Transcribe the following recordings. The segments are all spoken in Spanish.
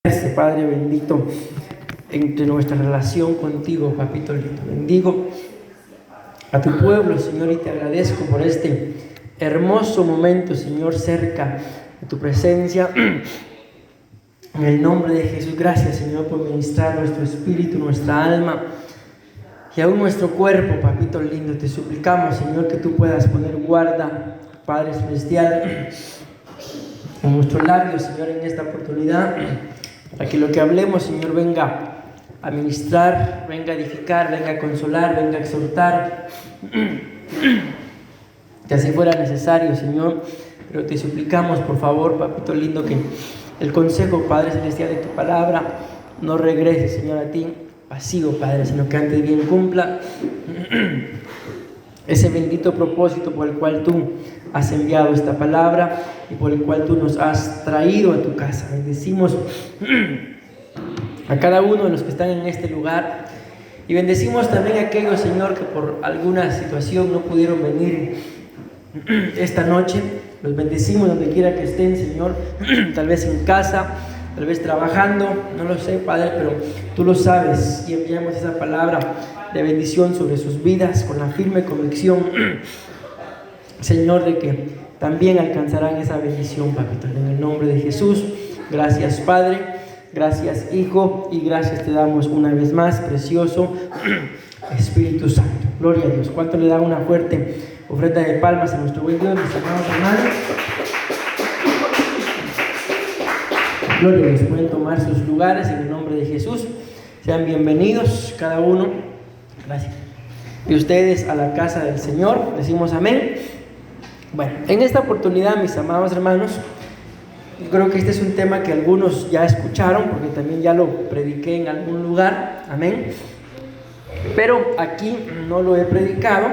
Padre bendito, entre nuestra relación contigo, papito lindo. Bendigo a tu pueblo, Señor, y te agradezco por este hermoso momento, Señor, cerca de tu presencia. En el nombre de Jesús, gracias, Señor, por ministrar nuestro espíritu, nuestra alma y aún nuestro cuerpo, papito lindo. Te suplicamos, Señor, que tú puedas poner guarda, Padre celestial, en nuestros labios, Señor, en esta oportunidad, para que lo que hablemos, Señor, venga a ministrar, venga a edificar, venga a consolar, venga a exhortar, que así fuera necesario, Señor. Pero te suplicamos, por favor, papito lindo, que el consejo, Padre celestial, de tu palabra no regrese, Señor, a ti vacío, Padre, sino que antes bien cumpla ese bendito propósito por el cual tú has enviado esta palabra y por el cual tú nos has traído a tu casa. Bendecimos a cada uno de los que están en este lugar y bendecimos también a aquellos, Señor, que por alguna situación no pudieron venir esta noche. Los bendecimos donde quiera que estén, Señor, tal vez en casa, tal vez trabajando, no lo sé, Padre, pero tú lo sabes, y enviamos esa palabra de bendición sobre sus vidas con la firme convicción, Señor, de que también alcanzarán esa bendición, papito, en el nombre de Jesús. Gracias, Padre, gracias, Hijo, y gracias te damos una vez más, precioso Espíritu Santo. Gloria a Dios. ¿Cuánto le da una fuerte ofrenda de palmas a nuestro buen Dios, mis amados hermanos? Gloria a Dios. Pueden tomar sus lugares en el nombre de Jesús. Sean bienvenidos cada uno. Gracias. Y ustedes a la casa del Señor. Decimos amén. Bueno, en esta oportunidad, mis amados hermanos, yo creo que este es un tema que algunos ya escucharon, porque también ya lo prediqué en algún lugar. Amén. Pero aquí no lo he predicado.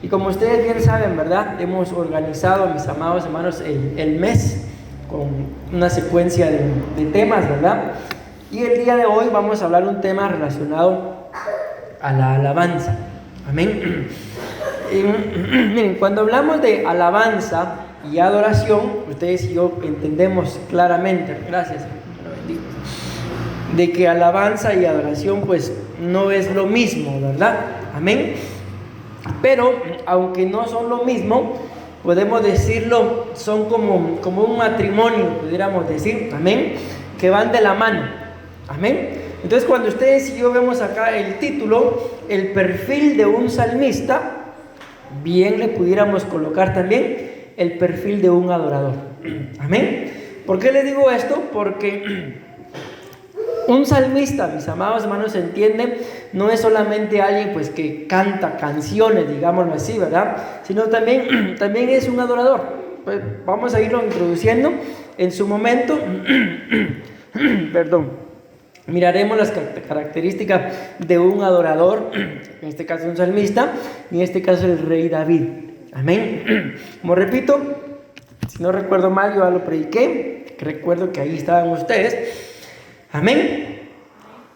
Y como ustedes bien saben, ¿verdad? Hemos organizado, mis amados hermanos, el mes con una secuencia de temas, ¿verdad? Y el día de hoy vamos a hablar un tema relacionado a la alabanza. Amén. Miren, cuando hablamos de alabanza y adoración, ustedes y yo entendemos claramente, gracias, de que alabanza y adoración pues no es lo mismo, ¿verdad? Amén. Pero aunque no son lo mismo, podemos decirlo, son como un matrimonio, pudiéramos decir, amén, que van de la mano, amén. Entonces, cuando ustedes y yo vemos acá el título, el perfil de un salmista, bien le pudiéramos colocar también el perfil de un adorador, amén. ¿Por qué les digo esto? Porque un salmista, mis amados hermanos, se entiende, no es solamente alguien pues que canta canciones, digámoslo así, ¿verdad? Sino también es un adorador. Pues vamos a irlo introduciendo en su momento. Perdón. Miraremos las características de un adorador, en este caso un salmista, y en este caso el rey David. Amén. Como repito, si no recuerdo mal, yo ya lo prediqué, recuerdo que ahí estaban ustedes. Amén.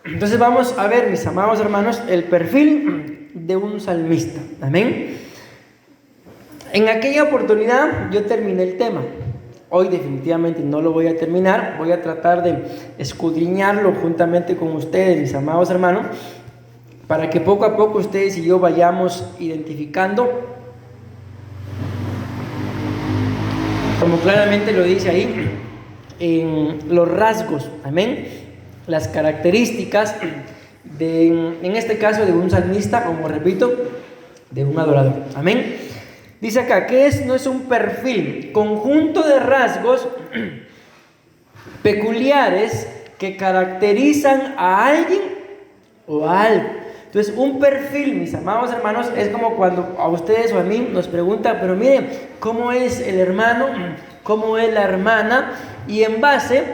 Entonces vamos a ver, mis amados hermanos, el perfil de un salmista. Amén. En aquella oportunidad yo terminé el tema. Hoy definitivamente no lo voy a terminar. Voy a tratar de escudriñarlo juntamente con ustedes, mis amados hermanos, para que poco a poco ustedes y yo vayamos identificando, como claramente lo dice ahí, en los rasgos, amén, las características en este caso de un salmista, como repito, de un adorador, amén. Dice acá que no es un perfil, conjunto de rasgos peculiares que caracterizan a alguien o a algo. Entonces, un perfil, mis amados hermanos, es como cuando a ustedes o a mí nos preguntan, pero miren, ¿cómo es el hermano? ¿Cómo es la hermana? Y en base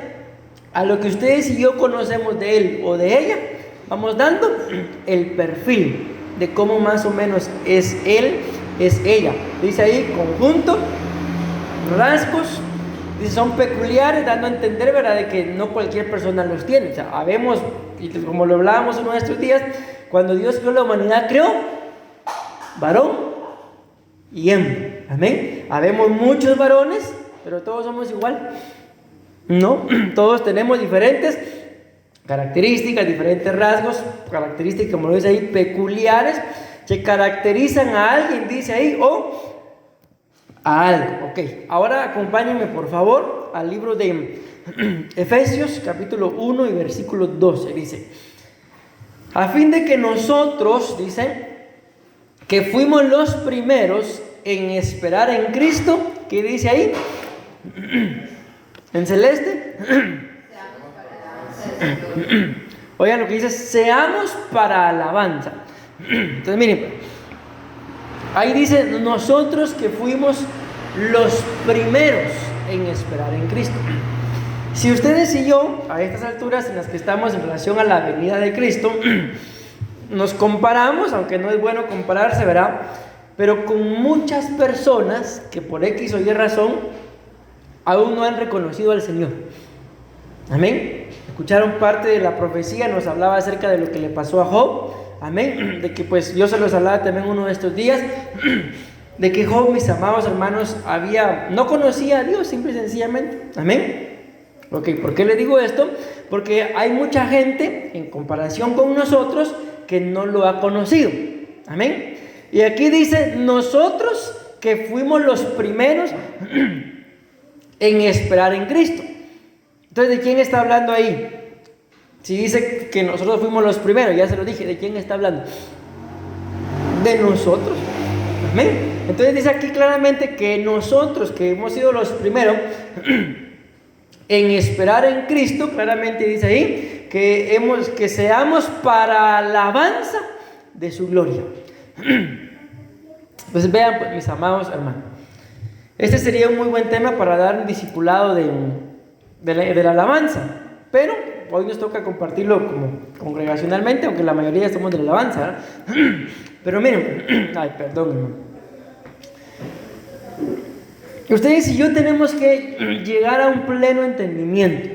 a lo que ustedes y yo conocemos de él o de ella, vamos dando el perfil de cómo más o menos es él, es ella. Dice ahí, conjunto, rasgos, dice, son peculiares, dando a entender, ¿verdad?, de que no cualquier persona los tiene. O sea, habemos, y como lo hablábamos uno de estos días, cuando Dios creó la humanidad, creó varón y hembra. Amén. Habemos muchos varones, pero todos somos igual. No, todos tenemos diferentes Características, diferentes rasgos, características, como lo dice ahí, peculiares, que caracterizan a alguien, dice ahí, o a algo. Ok, ahora acompáñenme por favor al libro de Efesios, capítulo 1 y versículo 12. Dice: a fin de que nosotros, dice, que fuimos los primeros en esperar en Cristo, ¿qué dice ahí? En celeste. Oigan lo que dice: seamos para alabanza. Entonces miren, ahí dice nosotros que fuimos los primeros en esperar en Cristo. Si ustedes y yo, a estas alturas en las que estamos en relación a la venida de Cristo, nos comparamos, aunque no es bueno compararse, ¿verdad? Pero con muchas personas que por X o Y razón aún no han reconocido al Señor. Amén. Escucharon parte de la profecía, nos hablaba acerca de lo que le pasó a Job. Amén. De que pues yo se los hablaba también uno de estos días, de que Job, mis amados hermanos, no conocía a Dios, simple y sencillamente. Amén. Ok, ¿por qué le digo esto? Porque hay mucha gente, en comparación con nosotros, que no lo ha conocido. Amén. Y aquí dice, nosotros que fuimos los primeros en esperar en Cristo. Entonces, ¿de quién está hablando ahí? Si dice que nosotros fuimos los primeros, ya se lo dije, ¿de quién está hablando? De nosotros. Amén. Entonces dice aquí claramente que nosotros que hemos sido los primeros en esperar en Cristo, claramente dice ahí que seamos para alabanza de su gloria. Pues vean, pues, mis amados hermanos, este sería un muy buen tema para dar un discipulado de la alabanza, pero hoy nos toca compartirlo como congregacionalmente, aunque la mayoría somos de la alabanza, ¿verdad? Pero miren, ay, perdón, hermano. Ustedes y yo tenemos que llegar a un pleno entendimiento,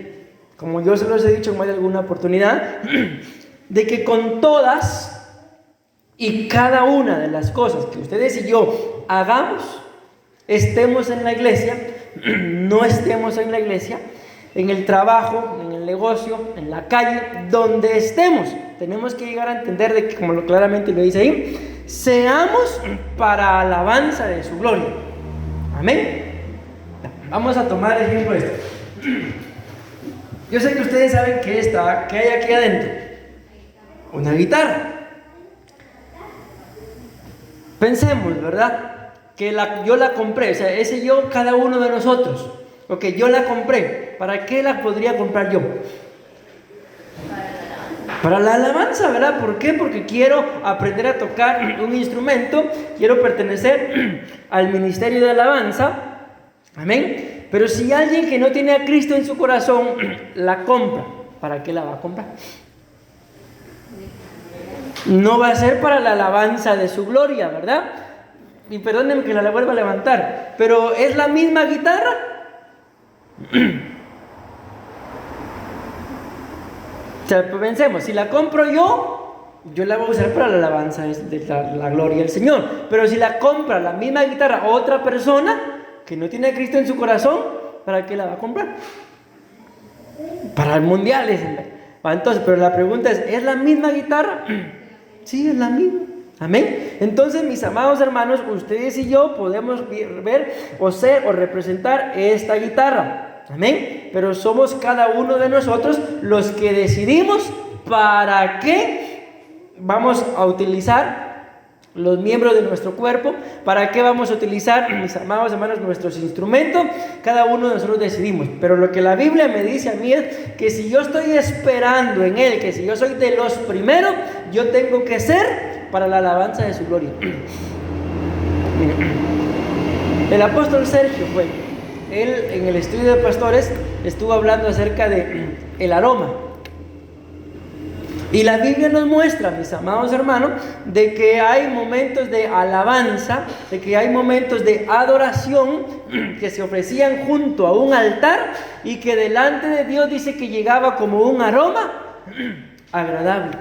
como yo se los he dicho en más de alguna oportunidad, de que con todas y cada una de las cosas que ustedes y yo hagamos, estemos en la iglesia, no estemos en la iglesia, en el trabajo, en el negocio, en la calle, donde estemos, tenemos que llegar a entender de que, como claramente lo dice ahí, seamos para alabanza de su gloria. Amén. Vamos a tomar ejemplo de esto. Yo sé que ustedes saben que hay aquí adentro una guitarra. Pensemos, ¿verdad? Que yo la compré, o sea, ese yo, cada uno de nosotros. Ok, yo la compré. ¿Para qué la podría comprar yo? Para la alabanza, ¿verdad? ¿Por qué? Porque quiero aprender a tocar un instrumento, quiero pertenecer al ministerio de alabanza. Amén. Pero si alguien que no tiene a Cristo en su corazón la compra, ¿para qué la va a comprar? No va a ser para la alabanza de su gloria, ¿verdad? Y perdónenme que la vuelva a levantar, pero ¿es la misma guitarra? O sea, pensemos, si la compro yo la voy a usar para la alabanza de la gloria del Señor. Pero si la compra la misma guitarra otra persona que no tiene a Cristo en su corazón, ¿para qué la va a comprar? Para el mundial. Entonces, pero la pregunta ¿es la misma guitarra? Sí, es la misma. Amén. Entonces, mis amados hermanos, ustedes y yo podemos ver o ser o representar esta guitarra. Amén. Pero somos cada uno de nosotros los que decidimos para qué vamos a utilizar los miembros de nuestro cuerpo, para qué vamos a utilizar, mis amados hermanos, nuestros instrumentos. Cada uno de nosotros decidimos. Pero lo que la Biblia me dice a mí es que si yo estoy esperando en Él, que si yo soy de los primeros, yo tengo que ser para la alabanza de su gloria. El apóstol Sergio él en el estudio de pastores estuvo hablando acerca de el aroma. Y la Biblia nos muestra, mis amados hermanos, de que hay momentos de alabanza, de que hay momentos de adoración que se ofrecían junto a un altar y que delante de Dios dice que llegaba como un aroma agradable.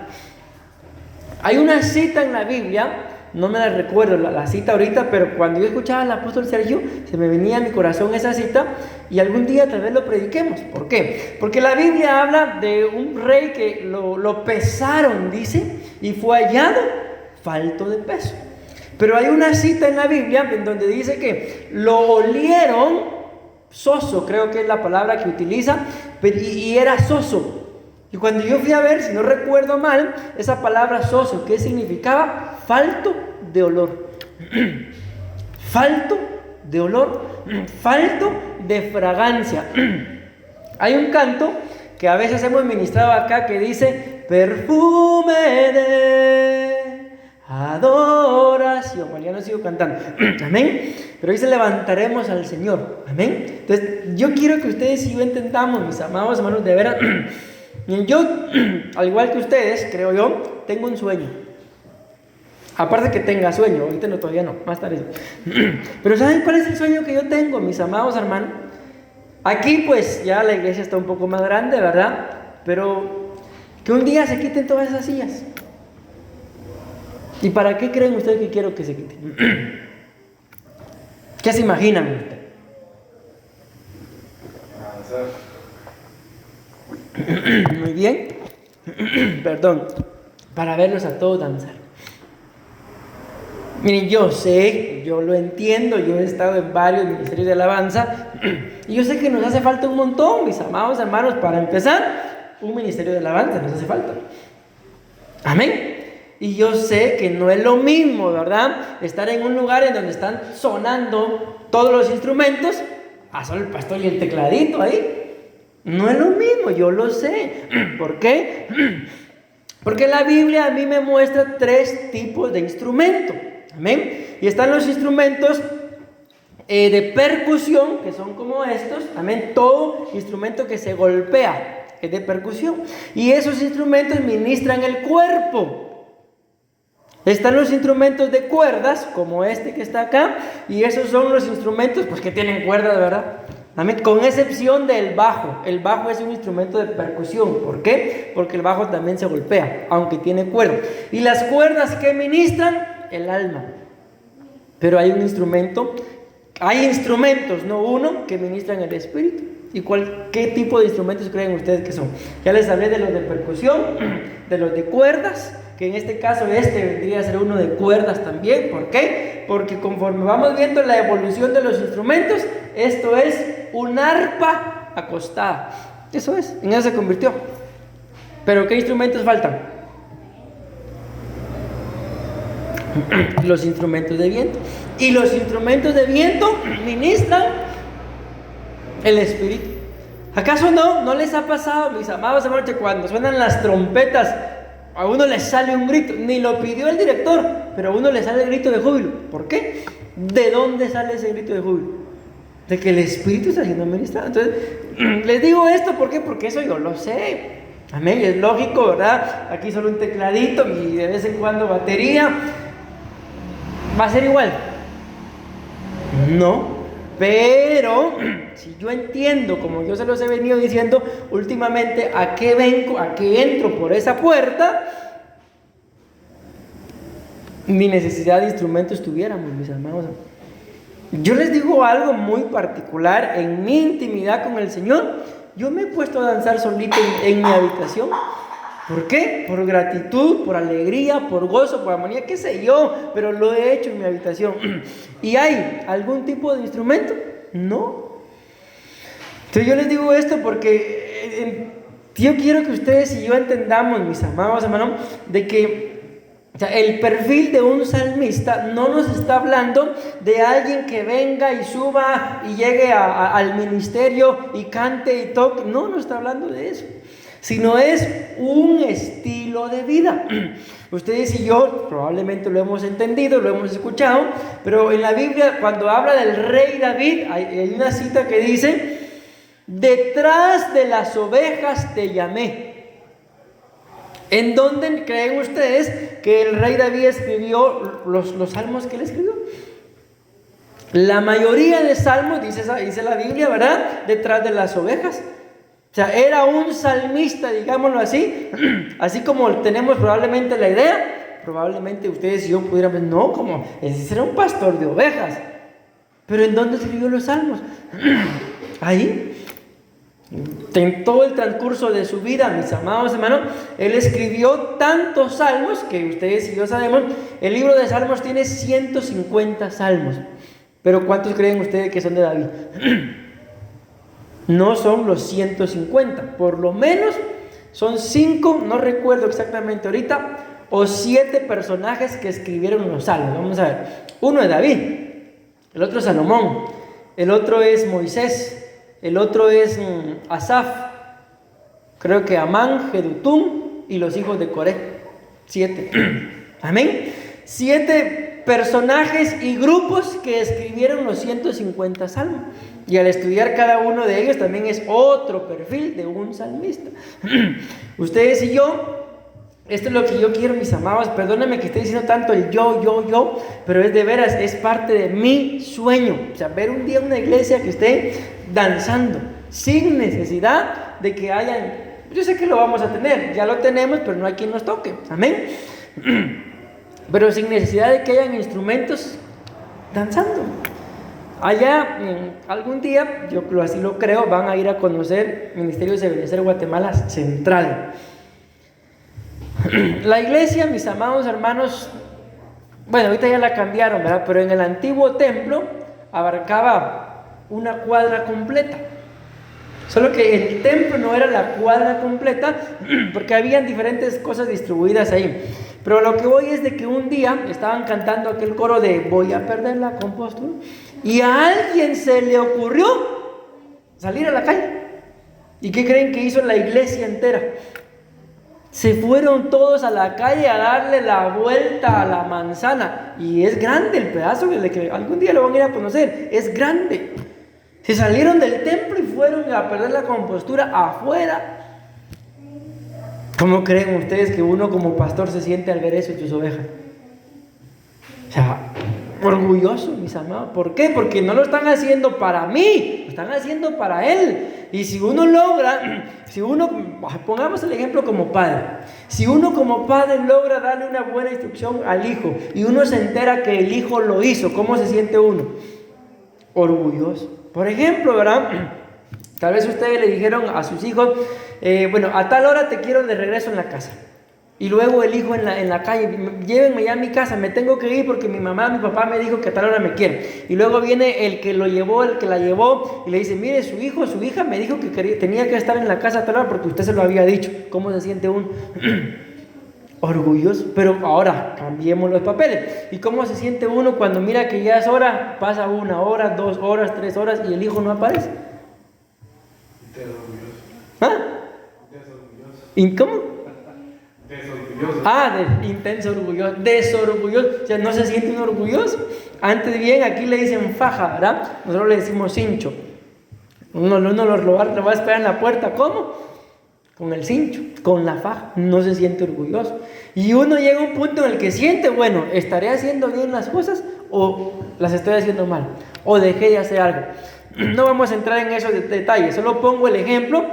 Hay una cita en la Biblia no me la recuerdo la cita ahorita, pero cuando yo escuchaba al apóstol Sergio, se me venía a mi corazón esa cita y algún día tal vez lo prediquemos. ¿Por qué? Porque la Biblia habla de un rey que lo pesaron, dice, y fue hallado falto de peso. Pero hay una cita en la Biblia en donde dice que lo olieron, soso creo que es la palabra que utiliza, y era soso. Y cuando yo fui a ver, si no recuerdo mal, esa palabra soso, ¿qué significaba? Falto de olor. Falto de olor, falto de fragancia. Hay un canto que a veces hemos ministrado acá que dice: perfume de adoración. Bueno, ya no sigo cantando. Amén. Pero dice: levantaremos al Señor. Amén. Entonces, yo quiero que ustedes y yo entendamos, mis amados hermanos, de veras. Yo, al igual que ustedes, creo yo, tengo un sueño. Aparte que tenga sueño, ahorita no, todavía no, más tarde. Pero ¿saben cuál es el sueño que yo tengo, mis amados hermanos? Aquí pues ya la iglesia está un poco más grande, ¿verdad? Pero que un día se quiten todas esas sillas. ¿Y para qué creen ustedes que quiero que se quiten? ¿Qué se imaginan ustedes? Muy bien. Perdón. Para verlos a todos danzar. Miren, yo sé, yo lo entiendo, yo he estado en varios ministerios de alabanza y yo sé que nos hace falta un montón, mis amados hermanos. Para empezar, un ministerio de alabanza nos hace falta. Amén. Y yo sé que no es lo mismo, ¿verdad?, estar en un lugar en donde están sonando todos los instrumentos, a solo el pastor y el tecladito ahí. No es lo mismo, yo lo sé. ¿Por qué? Porque la Biblia a mí me muestra 3 tipos de instrumentos. Amén. Y están los instrumentos de percusión, que son como estos. Amén. Todo instrumento que se golpea es de percusión. Y esos instrumentos ministran el cuerpo. Están los instrumentos de cuerdas, como este que está acá. Y esos son los instrumentos pues, que tienen cuerdas, ¿verdad? Amén. Con excepción del bajo. El bajo es un instrumento de percusión. ¿Por qué? Porque el bajo también se golpea, aunque tiene cuerdas. Y las cuerdas que ministran el alma. Pero hay un instrumento, hay instrumentos, no uno, que ministran el espíritu. ¿Y qué tipo de instrumentos creen ustedes que son? Ya les hablé de los de percusión, de los de cuerdas, que en este caso vendría a ser uno de cuerdas también. ¿Por qué? Porque conforme vamos viendo la evolución de los instrumentos, esto es un arpa acostada. Eso es, en eso se convirtió. ¿Pero qué instrumentos faltan? Los instrumentos de viento. Y los instrumentos de viento ministran el espíritu. ¿Acaso no les ha pasado, mis amados hermanos, que cuando suenan las trompetas a uno le sale un grito? Ni lo pidió el director, pero a uno le sale el grito de júbilo. ¿Por qué? ¿De dónde sale ese grito de júbilo? De que el espíritu está siendo ministrado. Entonces, les digo esto, ¿por qué? Porque eso yo lo sé. Amén, es lógico, ¿verdad? Aquí solo un tecladito y de vez en cuando batería. ¿Va a ser igual? No, pero si yo entiendo, como yo se los he venido diciendo últimamente, a qué entro por esa puerta, ni necesidad de instrumentos tuviéramos, mis hermanos. Yo les digo algo muy particular. En mi intimidad con el Señor, yo me he puesto a danzar solito en mi habitación. ¿Por qué? Por gratitud, por alegría, por gozo, por armonía, qué sé yo, pero lo he hecho en mi habitación. ¿Y hay algún tipo de instrumento? No. Entonces yo les digo esto porque yo quiero que ustedes y yo entendamos, mis amados hermanos, de que el perfil de un salmista no nos está hablando de alguien que venga y suba y llegue al ministerio y cante y toque. No está hablando de eso, sino es un estilo de vida. Ustedes y yo probablemente lo hemos entendido, lo hemos escuchado, pero en la Biblia, cuando habla del rey David, hay una cita que dice: detrás de las ovejas te llamé. ¿En dónde creen ustedes que el rey David escribió los salmos que él escribió? La mayoría de salmos, dice la Biblia, ¿verdad?, detrás de las ovejas. O sea, era un salmista, digámoslo así, así como tenemos probablemente la idea. probablemente ustedes y yo pudiéramos, no, como ese era un pastor de ovejas. Pero ¿en dónde escribió los salmos? Ahí. En todo el transcurso de su vida, mis amados hermanos, él escribió tantos salmos que ustedes y yo sabemos, el libro de Salmos tiene 150 salmos. Pero ¿cuántos creen ustedes que son de David? No son los 150, por lo menos son 5, no recuerdo exactamente ahorita, o 7 personajes que escribieron los salmos. Vamos a ver, uno es David, el otro es Salomón, el otro es Moisés, el otro es Asaf, creo que Amán, Jedutún y los hijos de Coré. 7. Amén. 7 personajes y grupos que escribieron los 150 salmos. Y al estudiar cada uno de ellos también es otro perfil de un salmista. Ustedes y yo, esto es lo que yo quiero, mis amados. Perdónenme que esté diciendo tanto el yo, pero es de veras, es parte de mi sueño. O sea, ver un día una iglesia que esté danzando, sin necesidad de que hayan, yo sé que lo vamos a tener, ya lo tenemos, pero no hay quien nos toque, amén. Pero sin necesidad de que hayan instrumentos danzando. Allá, algún día, yo así lo creo, van a ir a conocer Ministerios de Ebenecer Guatemala Central. La iglesia, mis amados hermanos, bueno, ahorita ya la cambiaron, ¿verdad? Pero en el antiguo templo abarcaba una cuadra completa. Solo que el templo no era la cuadra completa, porque habían diferentes cosas distribuidas ahí. Pero lo que voy es de que un día estaban cantando aquel coro de voy a perder la compostura, y a alguien se le ocurrió salir a la calle. ¿Y qué creen que hizo la iglesia entera? Se fueron todos a la calle a darle la vuelta a la manzana. Y es grande el pedazo que algún día lo van a ir a conocer. Es grande. Se salieron del templo y fueron a perder la compostura afuera. ¿Cómo creen ustedes que uno como pastor se siente al ver eso en sus ovejas? O sea, orgulloso, mis amados. ¿Por qué? Porque no lo están haciendo para mí, lo están haciendo para Él. Y si uno logra, pongamos el ejemplo como padre. Si uno como padre logra darle una buena instrucción al hijo y uno se entera que el hijo lo hizo, ¿cómo se siente uno? Orgulloso. Por ejemplo, ¿verdad? Tal vez ustedes le dijeron a sus hijos, bueno, a tal hora te quiero de regreso en la casa. Y luego el hijo en la calle, llévenme ya a mi casa, me tengo que ir porque mi mamá, mi papá me dijo que a tal hora me quiere. Y luego viene el que lo llevó, el que la llevó, y le dice, mire, su hijo, su hija me dijo que tenía que estar en la casa a tal hora porque usted se lo había dicho. ¿Cómo se siente uno? Orgulloso. Pero ahora cambiemos los papeles. ¿Y cómo se siente uno cuando mira que ya es hora? Pasa 1 hora, 2 horas, 3 horas y el hijo no aparece. ¿Ah? ¿Y cómo? Desorgulloso. Intenso orgulloso. Desorgulloso. O sea, no se siente un orgulloso. Antes bien, aquí le dicen faja, ¿verdad? Nosotros le decimos cincho. Uno lo va a esperar en la puerta. ¿Cómo? Con el cincho, con la faja. No se siente orgulloso. Y uno llega a un punto en el que siente, bueno, ¿estaré haciendo bien las cosas o las estoy haciendo mal? ¿O dejé de hacer algo? No vamos a entrar en esos detalles. Solo pongo el ejemplo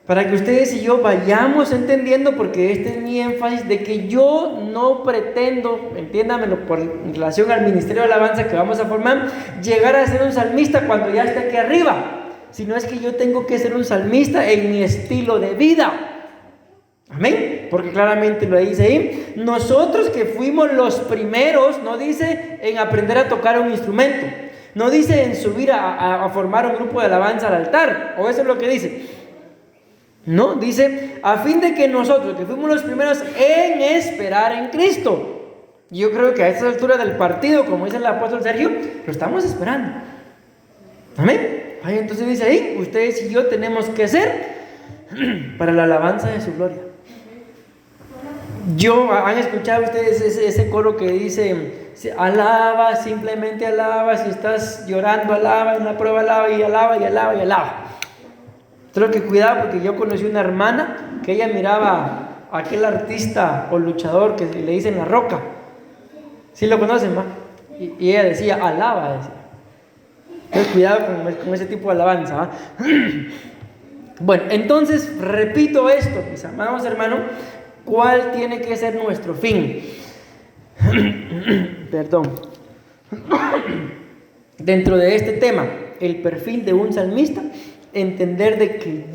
para que ustedes y yo vayamos entendiendo, porque este es mi énfasis, de que yo no pretendo, entiéndamelo, en relación al ministerio de alabanza que vamos a formar, llegar a ser un salmista cuando ya esté aquí arriba, sino es que yo tengo que ser un salmista en mi estilo de vida. Amén, porque claramente lo dice ahí. Nosotros que fuimos los primeros, no dice en aprender a tocar un instrumento, no dice en subir a formar un grupo de alabanza al altar, o eso es lo que dice. No, dice, a fin de que nosotros, que fuimos los primeros en esperar en Cristo. Yo creo que a esta altura del partido, como dice el apóstol Sergio, lo estamos esperando. Amén. Ay, entonces dice ahí, ustedes y yo tenemos que ser para la alabanza de su gloria. ¿Han escuchado ustedes ese coro que dice, alaba, simplemente alaba, si estás llorando, alaba, en la prueba alaba, y alaba, y alaba, y alaba? Tengo que cuidar porque yo conocí una hermana que ella miraba a aquel artista o luchador que le dicen La Roca. ¿Sí lo conocen, ma? Y ella decía, alaba, decía. Entonces cuidado con ese tipo de alabanza, ¿va? Bueno, entonces repito esto, mis amados hermanos, ¿cuál tiene que ser nuestro fin? Perdón. Dentro de este tema, el perfil de un salmista, entender de que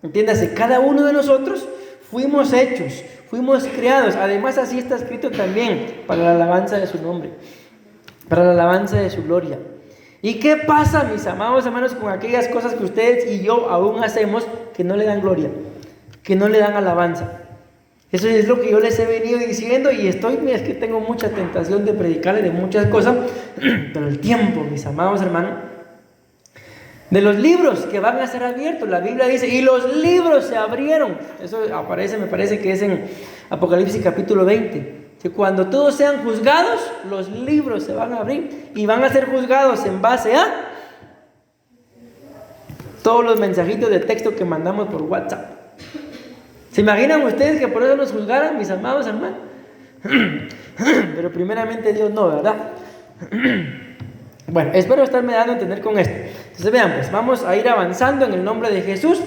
entiéndase, cada uno de nosotros fuimos hechos, fuimos creados. Además, así está escrito también, para la alabanza de su nombre, para la alabanza de su gloria. ¿Y qué pasa, mis amados hermanos, con aquellas cosas que ustedes y yo aún hacemos que no le dan gloria, que no le dan alabanza? Eso es lo que yo les he venido diciendo y es que tengo mucha tentación de predicarles de muchas cosas, pero el tiempo, mis amados hermanos, de los libros que van a ser abiertos, la Biblia dice, y los libros se abrieron. Eso aparece, me parece que es en Apocalipsis capítulo 20, que cuando todos sean juzgados, los libros se van a abrir y van a ser juzgados en base a todos los mensajitos de texto que mandamos por WhatsApp. ¿Se imaginan ustedes que por eso nos juzgaran, mis amados hermanos? Pero primeramente Dios no, ¿verdad? Bueno, espero estarme dando a entender con esto. Entonces vean, pues vamos a ir avanzando en el nombre de Jesús.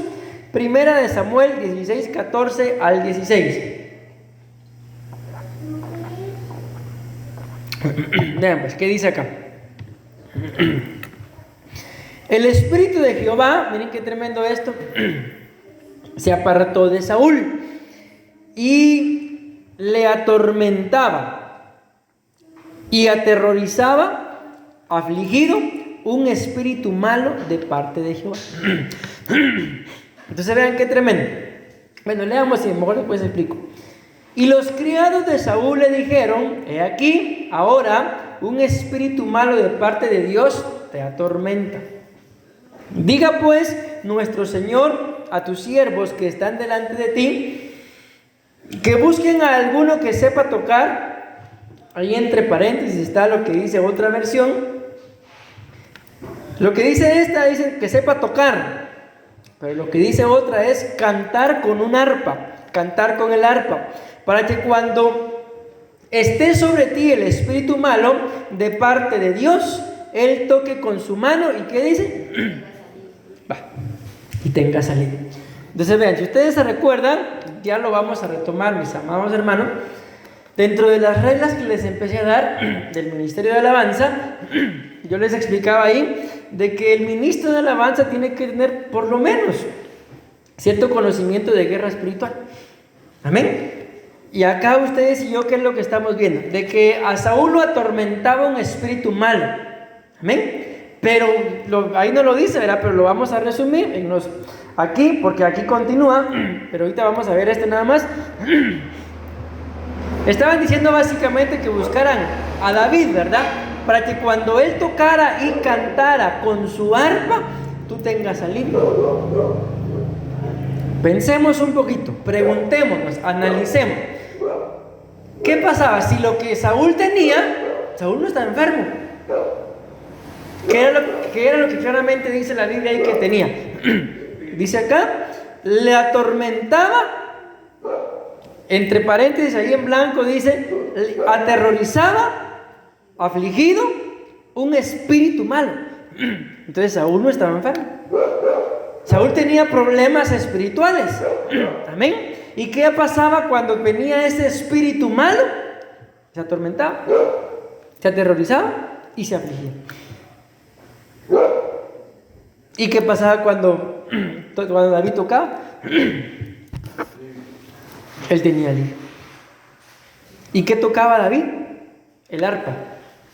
Primera de Samuel 16, 14 al 16. Vean, pues, ¿qué dice acá? El Espíritu de Jehová, miren qué tremendo esto, se apartó de Saúl y le atormentaba y aterrorizaba, afligido, un espíritu malo de parte de Jehová. Entonces vean qué tremendo. Bueno, leamos y mejor después explico. Y los criados de Saúl le dijeron: he aquí, ahora un espíritu malo de parte de Dios te atormenta. Diga pues nuestro Señor a tus siervos que están delante de ti, que busquen a alguno que sepa tocar. Ahí entre paréntesis está lo que dice otra versión. Lo que dice esta dice que sepa tocar, pero lo que dice otra es cantar con un arpa, cantar con el arpa, para que cuando esté sobre ti el espíritu malo de parte de Dios, él toque con su mano y ¿qué dice? Va, y tenga salida. Entonces vean, si ustedes se recuerdan, ya lo vamos a retomar, mis amados hermanos, dentro de las reglas que les empecé a dar del ministerio de alabanza. Yo les explicaba ahí de que el ministro de alabanza tiene que tener por lo menos cierto conocimiento de guerra espiritual. Amén. Y acá ustedes y yo, ¿qué es lo que estamos viendo? De que a Saúl lo atormentaba un espíritu malo. Amén. Pero ahí no lo dice, ¿verdad? Pero lo vamos a resumir aquí, porque aquí continúa. Pero ahorita vamos a ver nada más. Estaban diciendo básicamente que buscaran a David, ¿verdad? Para que cuando él tocara y cantara con su arpa, tú tengas alivio. Pensemos un poquito, preguntémonos, analicemos. ¿Qué pasaba? Si lo que Saúl tenía, Saúl no estaba enfermo. ¿Qué era lo que claramente dice la Biblia ahí que tenía? Dice acá, le atormentaba, entre paréntesis ahí en blanco dice, aterrorizaba, afligido, un espíritu malo. Entonces Saúl no estaba enfermo. Saúl tenía problemas espirituales. Amén. ¿Y qué pasaba cuando venía ese espíritu malo? Se atormentaba, se aterrorizaba y se afligía. ¿Y qué pasaba cuando David tocaba? Él tenía alivio. ¿Y qué tocaba David? El arpa.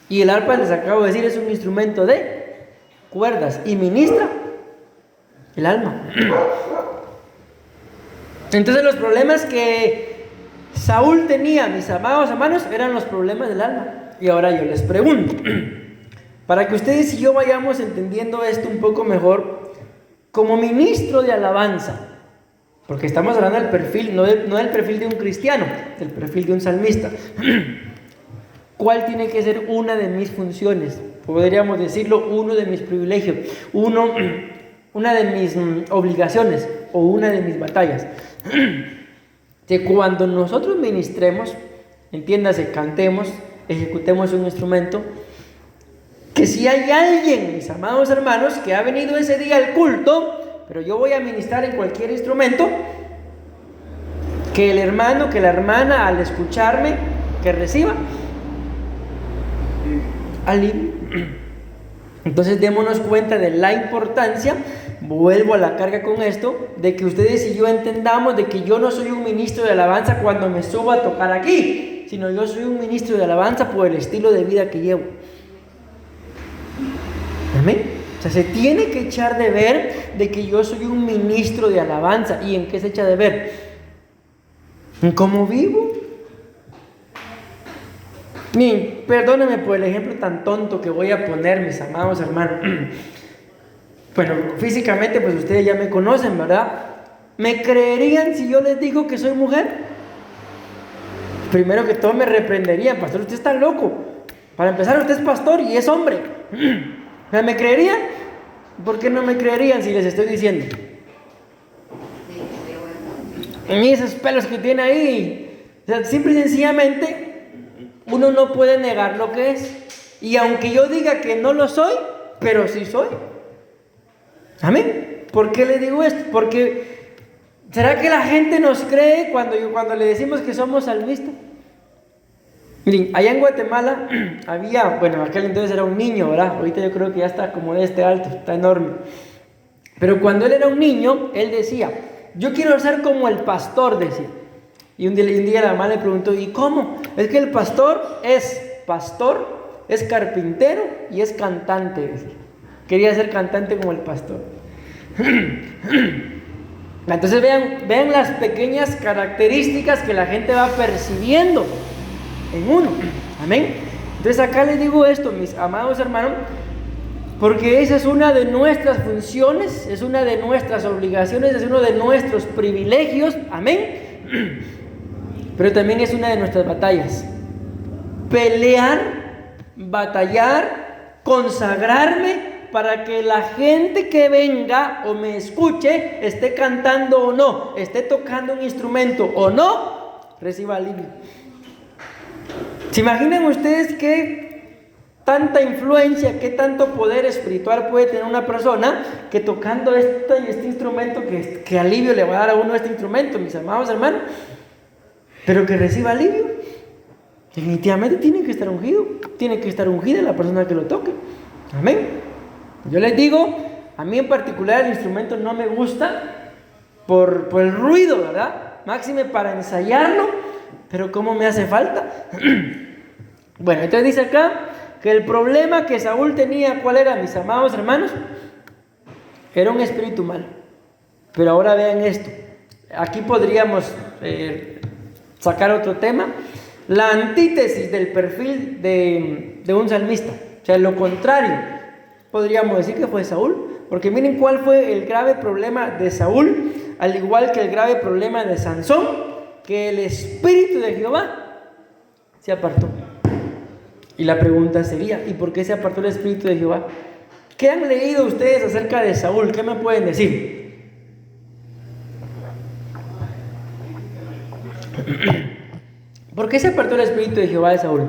Y el arpa, les acabo de decir, es un instrumento de cuerdas y ministra el alma. Entonces los problemas que Saúl tenía, mis amados hermanos, eran los problemas del alma. Y ahora yo les pregunto, para que ustedes y yo vayamos entendiendo esto un poco mejor, como ministro de alabanza, porque estamos hablando del perfil, no del perfil de un cristiano, del perfil de un salmista. ¿Cuál tiene que ser una de mis funciones? Podríamos decirlo, uno de mis privilegios, una de mis obligaciones o una de mis batallas. Que cuando nosotros ministremos, entiéndase, cantemos, ejecutemos un instrumento, que si hay alguien, mis amados hermanos, que ha venido ese día al culto, pero yo voy a ministrar en cualquier instrumento, que el hermano, que la hermana, al escucharme, que reciba alivio. Entonces démonos cuenta de la importancia, vuelvo a la carga con esto, de que ustedes y yo entendamos de que yo no soy un ministro de alabanza cuando me subo a tocar aquí, sino yo soy un ministro de alabanza por el estilo de vida que llevo. Amén. O sea, se tiene que echar de ver de que yo soy un ministro de alabanza. ¿Y en qué se echa de ver? ¿En cómo vivo? Miren, perdónenme por el ejemplo tan tonto que voy a poner, mis amados hermanos. Bueno, físicamente pues ustedes ya me conocen, ¿verdad? ¿Me creerían si yo les digo que soy mujer? Primero que todo me reprenderían: pastor, usted está loco. Para empezar, usted es pastor y es hombre. ¿Me creerían? ¿Por qué no me creerían si les estoy diciendo? Y esos pelos que tiene ahí. O sea, simple y sencillamente uno no puede negar lo que es. Y aunque yo diga que no lo soy, pero sí soy. Amén. ¿Por qué le digo esto? Porque ¿será que la gente nos cree cuando le decimos que somos salmistas? Miren, allá en Guatemala había, bueno, aquel entonces era un niño, ¿verdad? Ahorita yo creo que ya está como de este alto, está enorme. Pero cuando él era un niño, él decía: yo quiero ser como el pastor, decía. Y un día la mamá le preguntó: ¿y cómo? Es que el pastor, es carpintero y es cantante, decía. Quería ser cantante como el pastor. Entonces vean las pequeñas características que la gente va percibiendo en uno. Amén. Entonces acá les digo esto, mis amados hermanos, porque esa es una de nuestras funciones, es una de nuestras obligaciones, es uno de nuestros privilegios. Amén. Pero también es una de nuestras batallas. Pelear, batallar, consagrarme para que la gente que venga o me escuche, esté cantando o no, esté tocando un instrumento o no, reciba alivio. ¿Se imaginan ustedes qué tanta influencia, qué tanto poder espiritual puede tener una persona que tocando este instrumento, que alivio le va a dar a uno este instrumento, mis amados hermanos? Pero que reciba alivio. Definitivamente tiene que estar ungido, tiene que estar ungida la persona que lo toque. Amén. Yo les digo, a mí en particular el instrumento no me gusta por el ruido, ¿verdad? Máxime para ensayarlo, pero ¿cómo me hace falta? Bueno, entonces dice acá que el problema que Saúl tenía, ¿cuál era, mis amados hermanos? Era un espíritu mal. Pero ahora vean esto. Aquí podríamos sacar otro tema. La antítesis del perfil de un salmista. O sea, lo contrario. Podríamos decir que fue Saúl, porque miren cuál fue el grave problema de Saúl, al igual que el grave problema de Sansón, que el espíritu de Jehová se apartó. Y la pregunta sería: ¿y por qué se apartó el espíritu de Jehová? ¿Qué han leído ustedes acerca de Saúl? ¿Qué me pueden decir? ¿Por qué se apartó el espíritu de Jehová de Saúl?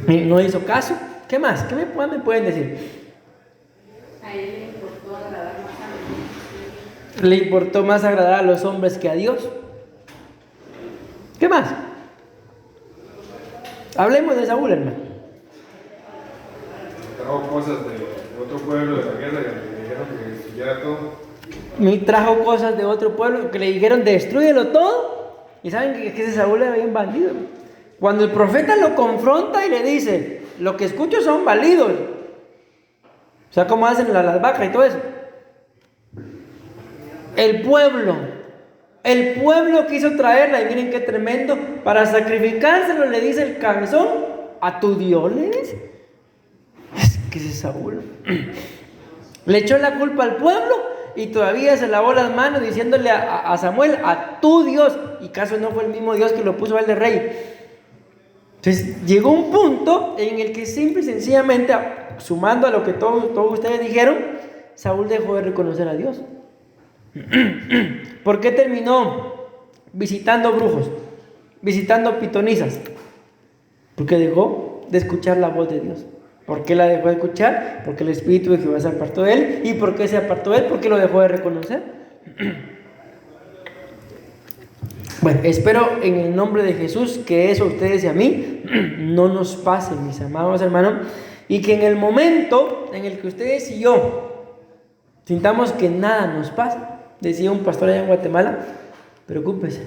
No hizo caso. ¿Qué más? ¿Qué me pueden decir? A él le importó agradar más a los hombres. Le importó más agradar a los hombres que a Dios. ¿Qué más? Hablemos de Saúl, hermano. Trajo cosas de otro pueblo de la guerra y le dijeron que destruyera todo. Me trajo cosas de otro pueblo que le dijeron: destrúyelo todo. Y saben que ese Saúl era bien bandido, hermano. Cuando el profeta lo confronta y le dice: lo que escucho son balidos, o sea, cómo hacen las vacas y todo eso. El pueblo quiso traerla, y miren qué tremendo, para sacrificárselo le dice el cabezón: ¿a tu Dios le dice? Es que ese Saúl le echó la culpa al pueblo y todavía se lavó las manos diciéndole a Samuel: a tu Dios. Y caso no fue el mismo Dios que lo puso a él de rey. Entonces llegó un punto en el que simple y sencillamente, sumando a lo que todos ustedes dijeron, Saúl dejó de reconocer a Dios. ¿Por qué terminó visitando brujos, visitando pitonisas? Porque dejó de escuchar la voz de Dios. ¿Por qué la dejó de escuchar? Porque el espíritu de Jehová se apartó de él. ¿Y por qué se apartó de él? Porque lo dejó de reconocer. Bueno, espero en el nombre de Jesús que eso a ustedes y a mí no nos pase, mis amados hermanos, y que en el momento en el que ustedes y yo sintamos que nada nos pasa, decía un pastor allá en Guatemala, preocúpese.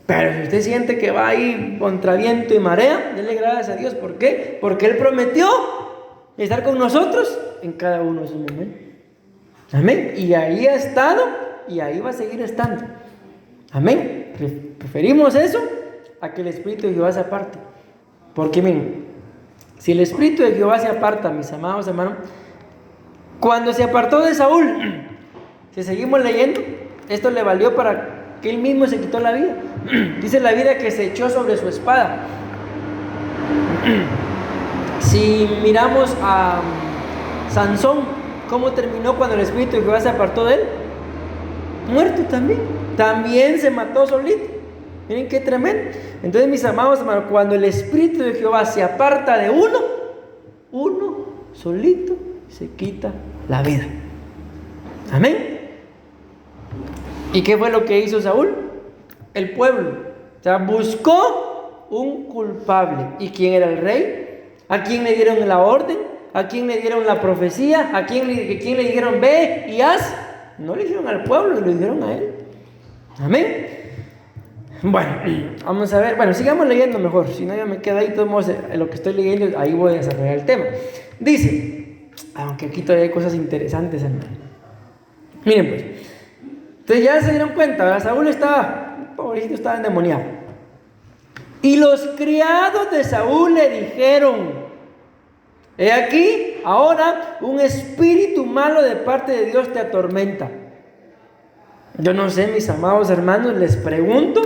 Pero si usted siente que va ahí contra viento y marea, dele gracias a Dios. ¿Por qué? Porque Él prometió estar con nosotros en cada uno de esos momentos. Amén. Y ahí ha estado y ahí va a seguir estando. Amén. Preferimos eso a que el Espíritu de Jehová se aparte. Porque miren, si el Espíritu de Jehová se aparta, mis amados hermanos, cuando se apartó de Saúl, si seguimos leyendo, esto le valió para que él mismo se quitó la vida. Dice la vida que se echó sobre su espada. Si miramos a Sansón, ¿cómo terminó cuando el Espíritu de Jehová se apartó de él? Muerto también. También se mató solito. Miren qué tremendo. Entonces, mis amados hermanos, cuando el Espíritu de Jehová se aparta de uno solito se quita la vida. Amén. ¿Y qué fue lo que hizo Saúl? El pueblo, o sea, buscó un culpable. ¿Y quién era el rey? ¿A quién le dieron la orden? ¿A quién le dieron la profecía? ¿A quién le dijeron ve y haz? No le dijeron al pueblo, le dijeron a él. Amén. Bueno, vamos a ver. Bueno, sigamos leyendo mejor. Si no, yo me quedo ahí. Todos modos, lo que estoy leyendo, ahí voy a desarrollar el tema. Dice, aunque aquí todavía hay cosas interesantes, hermano. Miren pues. Entonces ya se dieron cuenta, ¿verdad? Saúl estaba, pobrecito, estaba endemoniado. Y los criados de Saúl le dijeron: he aquí, ahora un espíritu malo de parte de Dios te atormenta. Yo no sé, mis amados hermanos, les pregunto,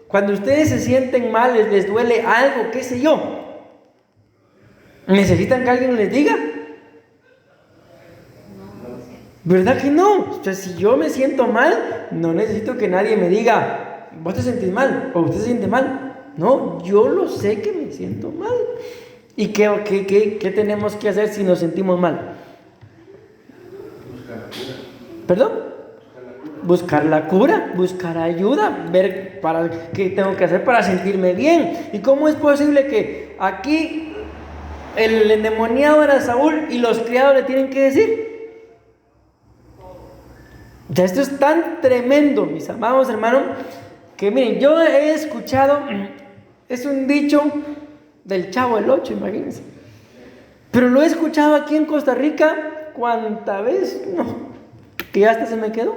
cuando ustedes se sienten mal, les duele algo, qué sé yo, ¿necesitan que alguien les diga? ¿Verdad que no? O sea, si yo me siento mal, no necesito que nadie me diga, vos te sentís mal, o usted se siente mal. No, yo lo sé que me siento mal. ¿Y qué tenemos que hacer si nos sentimos mal? ¿Perdón? Buscar la cura, buscar ayuda, ver qué tengo que hacer para sentirme bien. ¿Y cómo es posible que aquí el endemoniado era Saúl y los criados le tienen que decir? Ya esto es tan tremendo, mis amados hermanos, que miren, yo he escuchado, es un dicho del Chavo del 8, imagínense, pero lo he escuchado aquí en Costa Rica, ¿cuánta vez? No, que ya hasta se me quedó.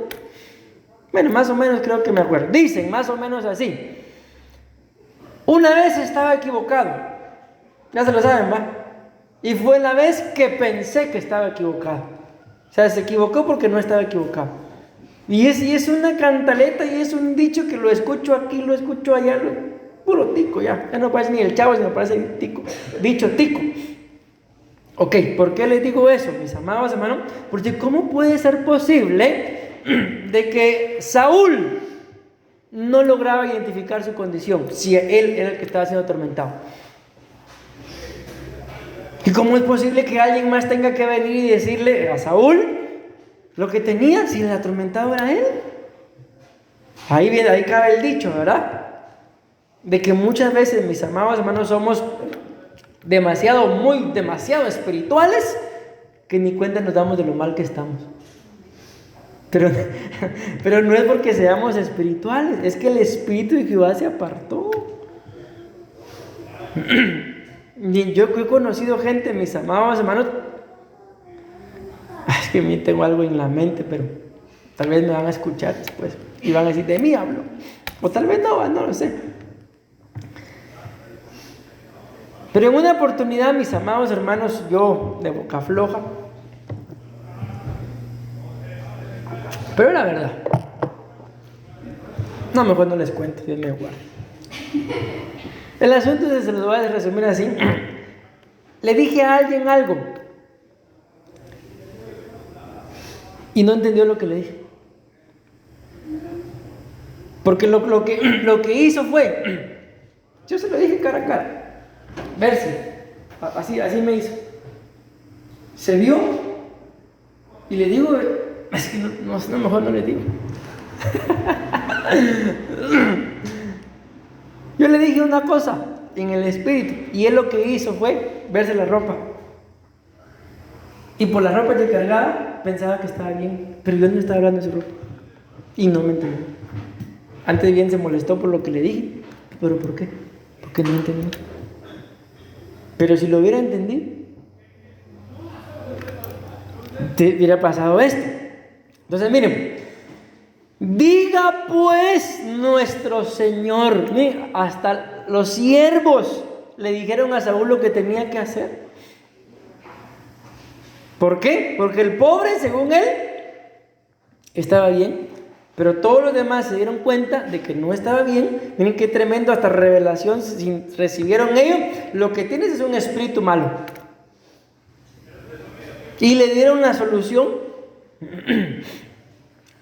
Bueno, más o menos creo que me acuerdo. Dicen más o menos así: una vez estaba equivocado, ya se lo saben, ¿va? Y fue la vez que pensé que estaba equivocado. O sea, se equivocó porque no estaba equivocado. Y es una cantaleta y es un dicho que lo escucho aquí, lo escucho allá, puro tico ya no parece ni el Chavo, sino parece tico, dicho tico. Ok, ¿por qué les digo eso, mis amados hermanos? Porque ¿cómo puede ser posible de que Saúl no lograba identificar su condición si él era el que estaba siendo atormentado? ¿Y cómo es posible que alguien más tenga que venir y decirle a Saúl lo que tenía si el atormentado era él? Ahí cabe el dicho, ¿verdad? De que muchas veces, mis amados hermanos, somos demasiado espirituales, que ni cuenta nos damos de lo mal que estamos. Pero no es porque seamos espirituales, es que el Espíritu de Jehová se apartó. Y yo he conocido gente, mis amados hermanos, es que a mí tengo algo en la mente, pero tal vez me van a escuchar después y van a decir, de mí hablo, o tal vez no lo sé. Pero en una oportunidad, mis amados hermanos, yo de boca floja, pero la verdad, no, mejor no les cuento, Dios me guarde. El asunto se los voy a resumir así. Le dije a alguien algo y no entendió lo que le dije, porque lo que hizo fue, yo se lo dije cara a cara, verse, así me hizo, se vio y le digo, es que no, mejor no le digo, Yo le dije una cosa en el espíritu y él lo que hizo fue verse la ropa. Y por la ropa que cargaba pensaba que estaba bien, pero yo no estaba hablando de su ropa. Y no me entendió. Antes bien se molestó por lo que le dije. ¿Pero por qué? Porque no entendió. Pero si lo hubiera entendido, te hubiera pasado esto. Entonces miren, diga pues nuestro Señor, miren, hasta los siervos le dijeron a Saúl lo que tenía que hacer. ¿Por qué? Porque el pobre, según él, estaba bien, pero todos los demás se dieron cuenta de que no estaba bien. Miren qué tremendo, hasta revelación recibieron ellos. Lo que tienes es un espíritu malo. Y le dieron la solución.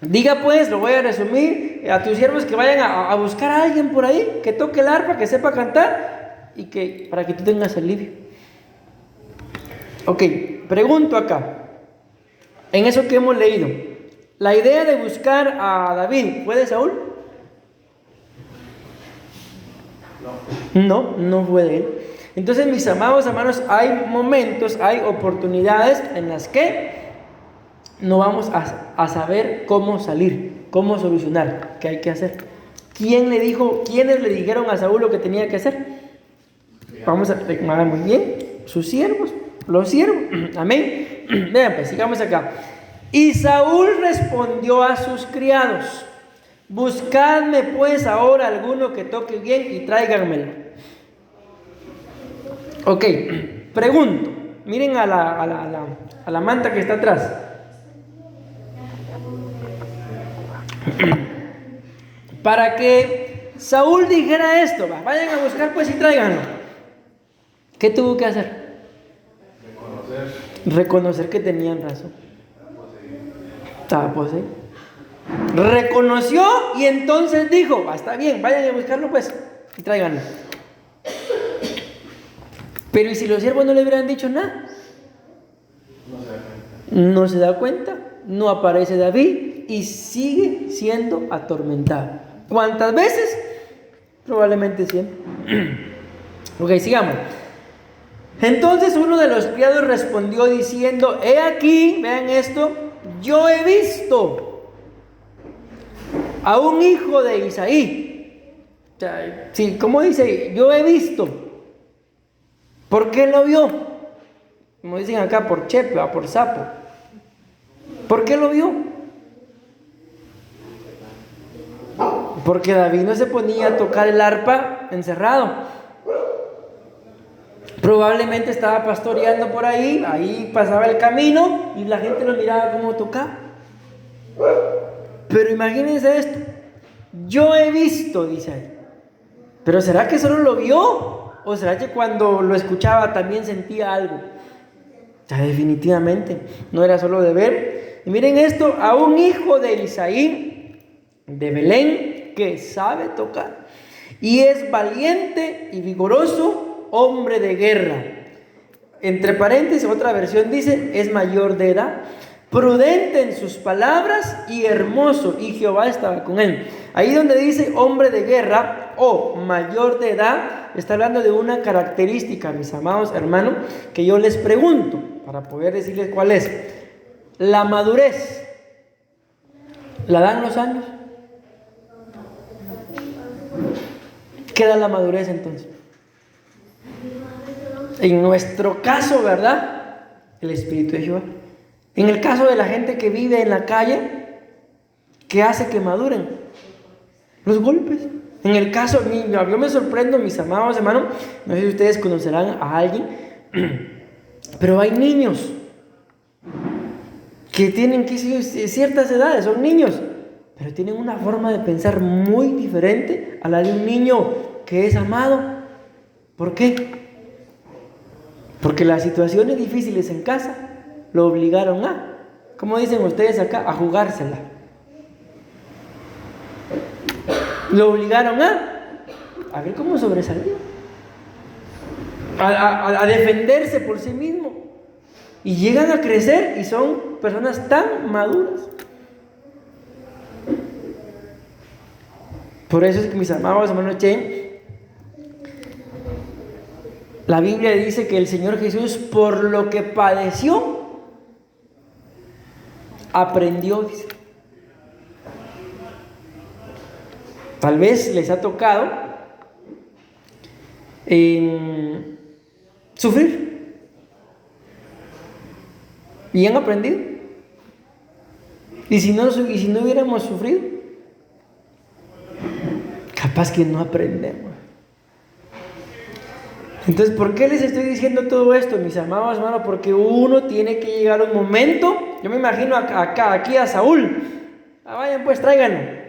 Diga pues, lo voy a resumir, a tus siervos que vayan a buscar a alguien por ahí, que toque el arpa, que sepa cantar, y que para que tú tengas alivio. Ok, pregunto acá, en eso que hemos leído, ¿la idea de buscar a David fue de Saúl? No fue de él. Entonces, mis amados hermanos, hay momentos, hay oportunidades en las que no vamos a saber cómo salir, cómo solucionar, qué hay que hacer. ¿Quiénes le dijeron a Saúl lo que tenía que hacer? Vamos a recordar muy bien, sus siervos. Los siervos, amén. Vean, pues sigamos acá. Y Saúl respondió a sus criados: buscadme pues ahora alguno que toque bien y tráiganmelo. Ok, pregunto. Miren a la manta que está atrás. Para que Saúl dijera esto, vayan a buscar pues y tráiganlo. ¿Qué tuvo que hacer? Reconocer que tenían razón. Estaba poseído. Reconoció y entonces dijo: está bien, vayan a buscarlo pues y tráiganlo. Pero ¿y si los siervos no le hubieran dicho nada? No se da cuenta, no aparece David y sigue siendo atormentado. ¿Cuántas veces? Probablemente siempre. Ok, sigamos. Entonces uno de los criados respondió diciendo: he aquí, vean esto, yo he visto a un hijo de Isaí. O sea, sí, ¿cómo dice? Yo he visto. ¿Por qué lo vio? Como dicen acá, por chepa, por sapo. ¿Por qué lo vio? Porque David no se ponía a tocar el arpa encerrado. Probablemente estaba pastoreando por ahí pasaba el camino y la gente lo miraba como tocaba. Pero imagínense esto: yo he visto, dice ahí. Pero ¿será que solo lo vio? ¿O será que cuando lo escuchaba también sentía algo? O sea, definitivamente no era solo de ver. Y miren esto: a un hijo de Isaí de Belén que sabe tocar y es valiente y vigoroso, hombre de guerra. Entre paréntesis, otra versión dice: es mayor de edad, prudente en sus palabras y hermoso, y Jehová estaba con él. Ahí donde dice hombre de guerra o mayor de edad, está hablando de una característica, mis amados hermanos, que yo les pregunto para poder decirles cuál es. La madurez, ¿la dan los años? ¿Qué da la madurez entonces? En nuestro caso, ¿verdad? El Espíritu de Jehová. En el caso de la gente que vive en la calle, ¿qué hace que maduren? Los golpes. En el caso, yo me sorprendo, mis amados hermanos, no sé si ustedes conocerán a alguien, pero hay niños que tienen ciertas edades, son niños, pero tienen una forma de pensar muy diferente a la de un niño que es amado. ¿Por qué? Porque las situaciones difíciles en casa lo obligaron como dicen ustedes acá, a jugársela. Lo obligaron a ver cómo sobresalir, a defenderse por sí mismo. Y llegan a crecer y son personas tan maduras. Por eso es que, mis amados hermanos, la Biblia dice que el Señor Jesús, por lo que padeció, aprendió, dice. Tal vez les ha tocado sufrir y han aprendido. Y si no hubiéramos sufrido, capaz que no aprendemos. Entonces, ¿por qué les estoy diciendo todo esto, mis amados hermanos? Porque uno tiene que llegar a un momento. Yo me imagino aquí a Saúl. Vayan pues, tráiganlo.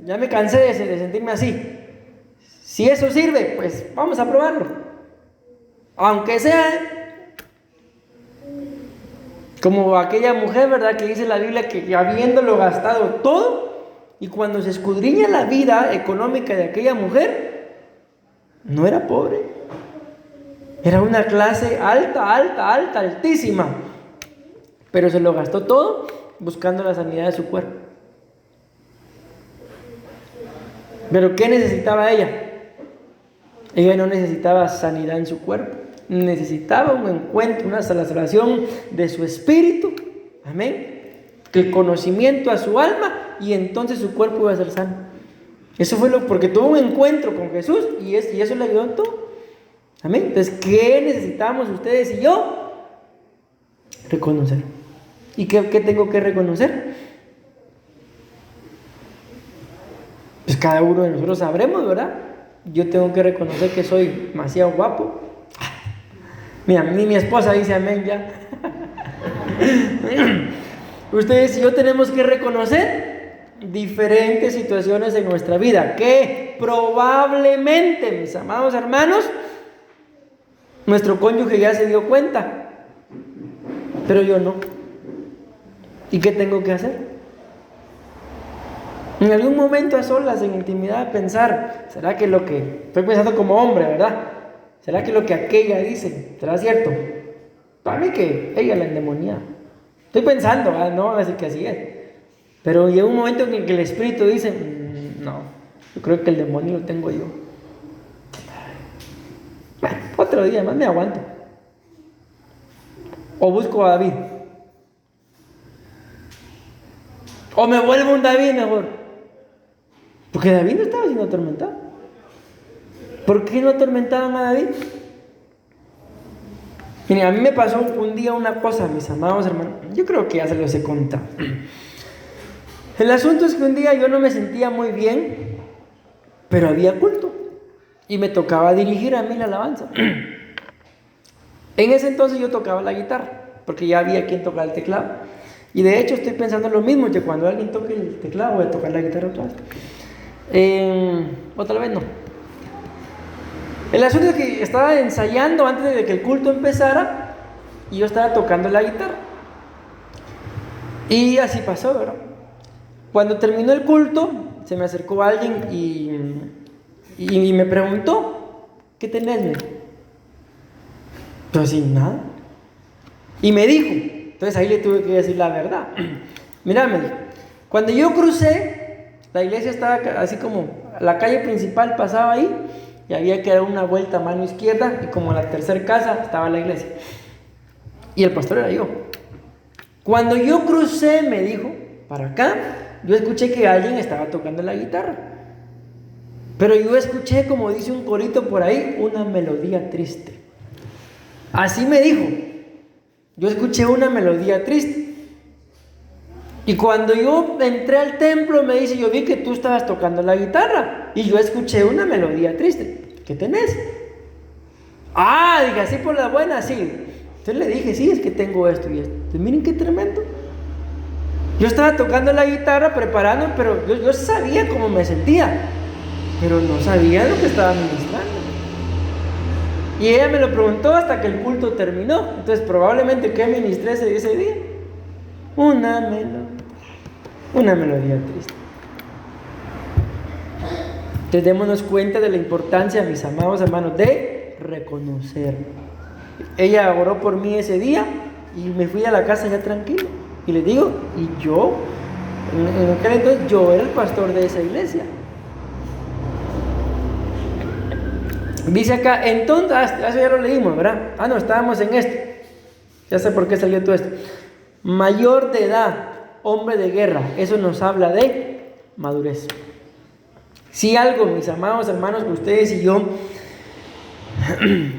Ya me cansé de sentirme así. Si eso sirve, pues vamos a probarlo. Aunque sea como aquella mujer, ¿verdad? Que dice la Biblia que habiéndolo gastado todo, y cuando se escudriña la vida económica de aquella mujer, no era pobre. Era una clase altísima. Pero se lo gastó todo buscando la sanidad de su cuerpo. ¿Pero qué necesitaba ella? Ella no necesitaba sanidad en su cuerpo. Necesitaba un encuentro, una salvación de su espíritu. Amén. El conocimiento a su alma, y entonces su cuerpo iba a ser sano. Eso fue porque tuvo un encuentro con Jesús y eso le ayudó en todo. Amén. Entonces, ¿qué necesitamos ustedes y yo? Reconocer. ¿Y qué tengo que reconocer? Pues cada uno de nosotros sabremos, ¿verdad? Yo tengo que reconocer que soy demasiado guapo. Mira, mi esposa dice amén ya. Ustedes y yo tenemos que reconocer diferentes situaciones en nuestra vida que probablemente, mis amados hermanos, nuestro cónyuge ya se dio cuenta, pero yo no. ¿Y qué tengo que hacer? En algún momento a solas, en intimidad, pensar, ¿será que lo que estoy pensando como hombre, verdad? ¿Será que lo que aquella dice será cierto? Para mí que ella la endemonia. Estoy pensando, no, así que así es. Pero llega un momento en que el Espíritu dice, no, yo creo que el demonio lo tengo yo. Bueno, otro día más me aguanto. O busco a David. O me vuelvo un David mejor. Porque David no estaba siendo atormentado. ¿Por qué no atormentaban a David? Miren, a mí me pasó un día una cosa, mis amados hermanos. Yo creo que ya se los he contado. El asunto es que un día yo no me sentía muy bien, pero había culto. Y me tocaba dirigir a mí la alabanza. En ese entonces yo tocaba la guitarra, porque ya había quien tocaba el teclado. Y de hecho estoy pensando lo mismo, que cuando alguien toque el teclado voy a tocar la guitarra otra vez. Otra vez no. El asunto es que estaba ensayando antes de que el culto empezara y yo estaba tocando la guitarra. Y así pasó, ¿verdad? Cuando terminó el culto, se me acercó alguien y me preguntó, ¿qué tenés? Pues sin nada. Y me dijo, entonces ahí le tuve que decir la verdad. Mira, me dijo, cuando yo crucé, la iglesia estaba así como, la calle principal pasaba ahí, y había que dar una vuelta a mano izquierda, y como en la tercera casa estaba la iglesia. Y el pastor era yo. Cuando yo crucé, me dijo, para acá, yo escuché que alguien estaba tocando la guitarra. Pero yo escuché, como dice un corito por ahí, una melodía triste. Así me dijo. Yo escuché una melodía triste. Y cuando yo entré al templo, me dice, yo vi que tú estabas tocando la guitarra y yo escuché una melodía triste. ¿Qué tenés? Dije, así por la buena, sí. Entonces le dije, sí, es que tengo esto y esto. Entonces miren qué tremendo. Yo estaba tocando la guitarra, preparando, pero yo sabía cómo me sentía, pero no sabía lo que estaba ministrando. Y ella me lo preguntó hasta que el culto terminó. Entonces probablemente, ¿qué ministré ese día? Una melodía triste. Entonces démonos cuenta de la importancia, mis amados hermanos, de reconocer. Ella oró por mí ese día y me fui a la casa ya tranquilo. Y les digo, y yo, en aquel entonces yo era el pastor de esa iglesia. Dice acá, entonces, eso ya lo leímos, ¿verdad? No, estábamos en esto. Ya sé por qué salió todo esto. Mayor de edad, hombre de guerra. Eso nos habla de madurez. Si algo, mis amados hermanos, ustedes y yo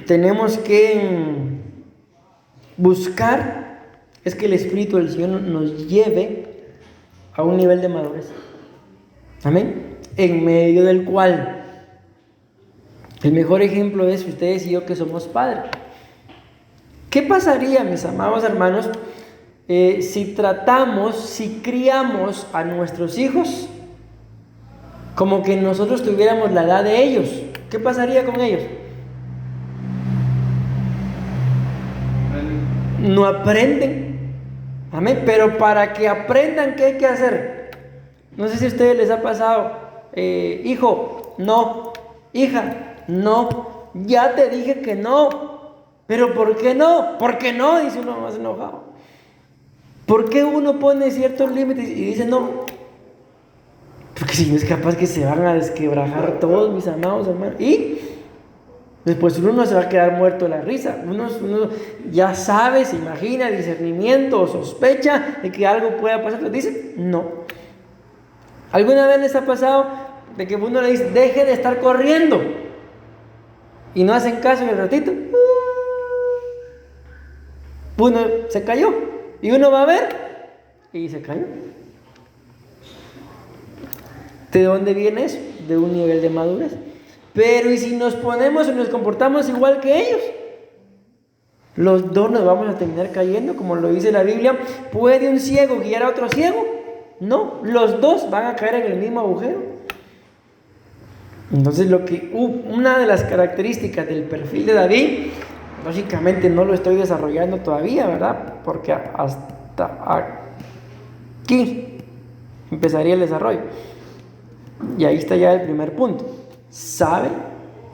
tenemos que buscar, es que el Espíritu del Señor nos lleve a un nivel de madurez. Amén. En medio del cual el mejor ejemplo es ustedes y yo que somos padres. ¿Qué pasaría, mis amados hermanos, si criamos a nuestros hijos como que nosotros tuviéramos la edad de ellos? ¿Qué pasaría con ellos? No aprenden. Amén. Pero para que aprendan, ¿qué hay que hacer? No sé si a ustedes les ha pasado, hijo, no, hija, no, ya te dije que no. ¿Pero por qué no? ¿Por qué no? Dice uno más enojado. ¿Por qué uno pone ciertos límites y dice no? Porque si no es capaz que se van a desquebrajar todos, mis amados hermanos. Y después uno no se va a quedar muerto de la risa. Uno ya sabe, se imagina, discernimiento o sospecha de que algo pueda pasar. Pero dice no. ¿Alguna vez les ha pasado de que uno le dice deje de estar corriendo y no hacen caso en el ratito? Uno se cayó y uno va a ver y se cayó. ¿De dónde viene eso? De un nivel de madurez. Pero ¿y si nos ponemos y nos comportamos igual que ellos? Los dos nos vamos a terminar cayendo, como lo dice la Biblia. ¿Puede un ciego guiar a otro ciego? No, los dos van a caer en el mismo agujero. Entonces una de las características del perfil de David, lógicamente no lo estoy desarrollando todavía, ¿verdad? Porque hasta aquí empezaría el desarrollo. Y ahí está ya el primer punto. Sabe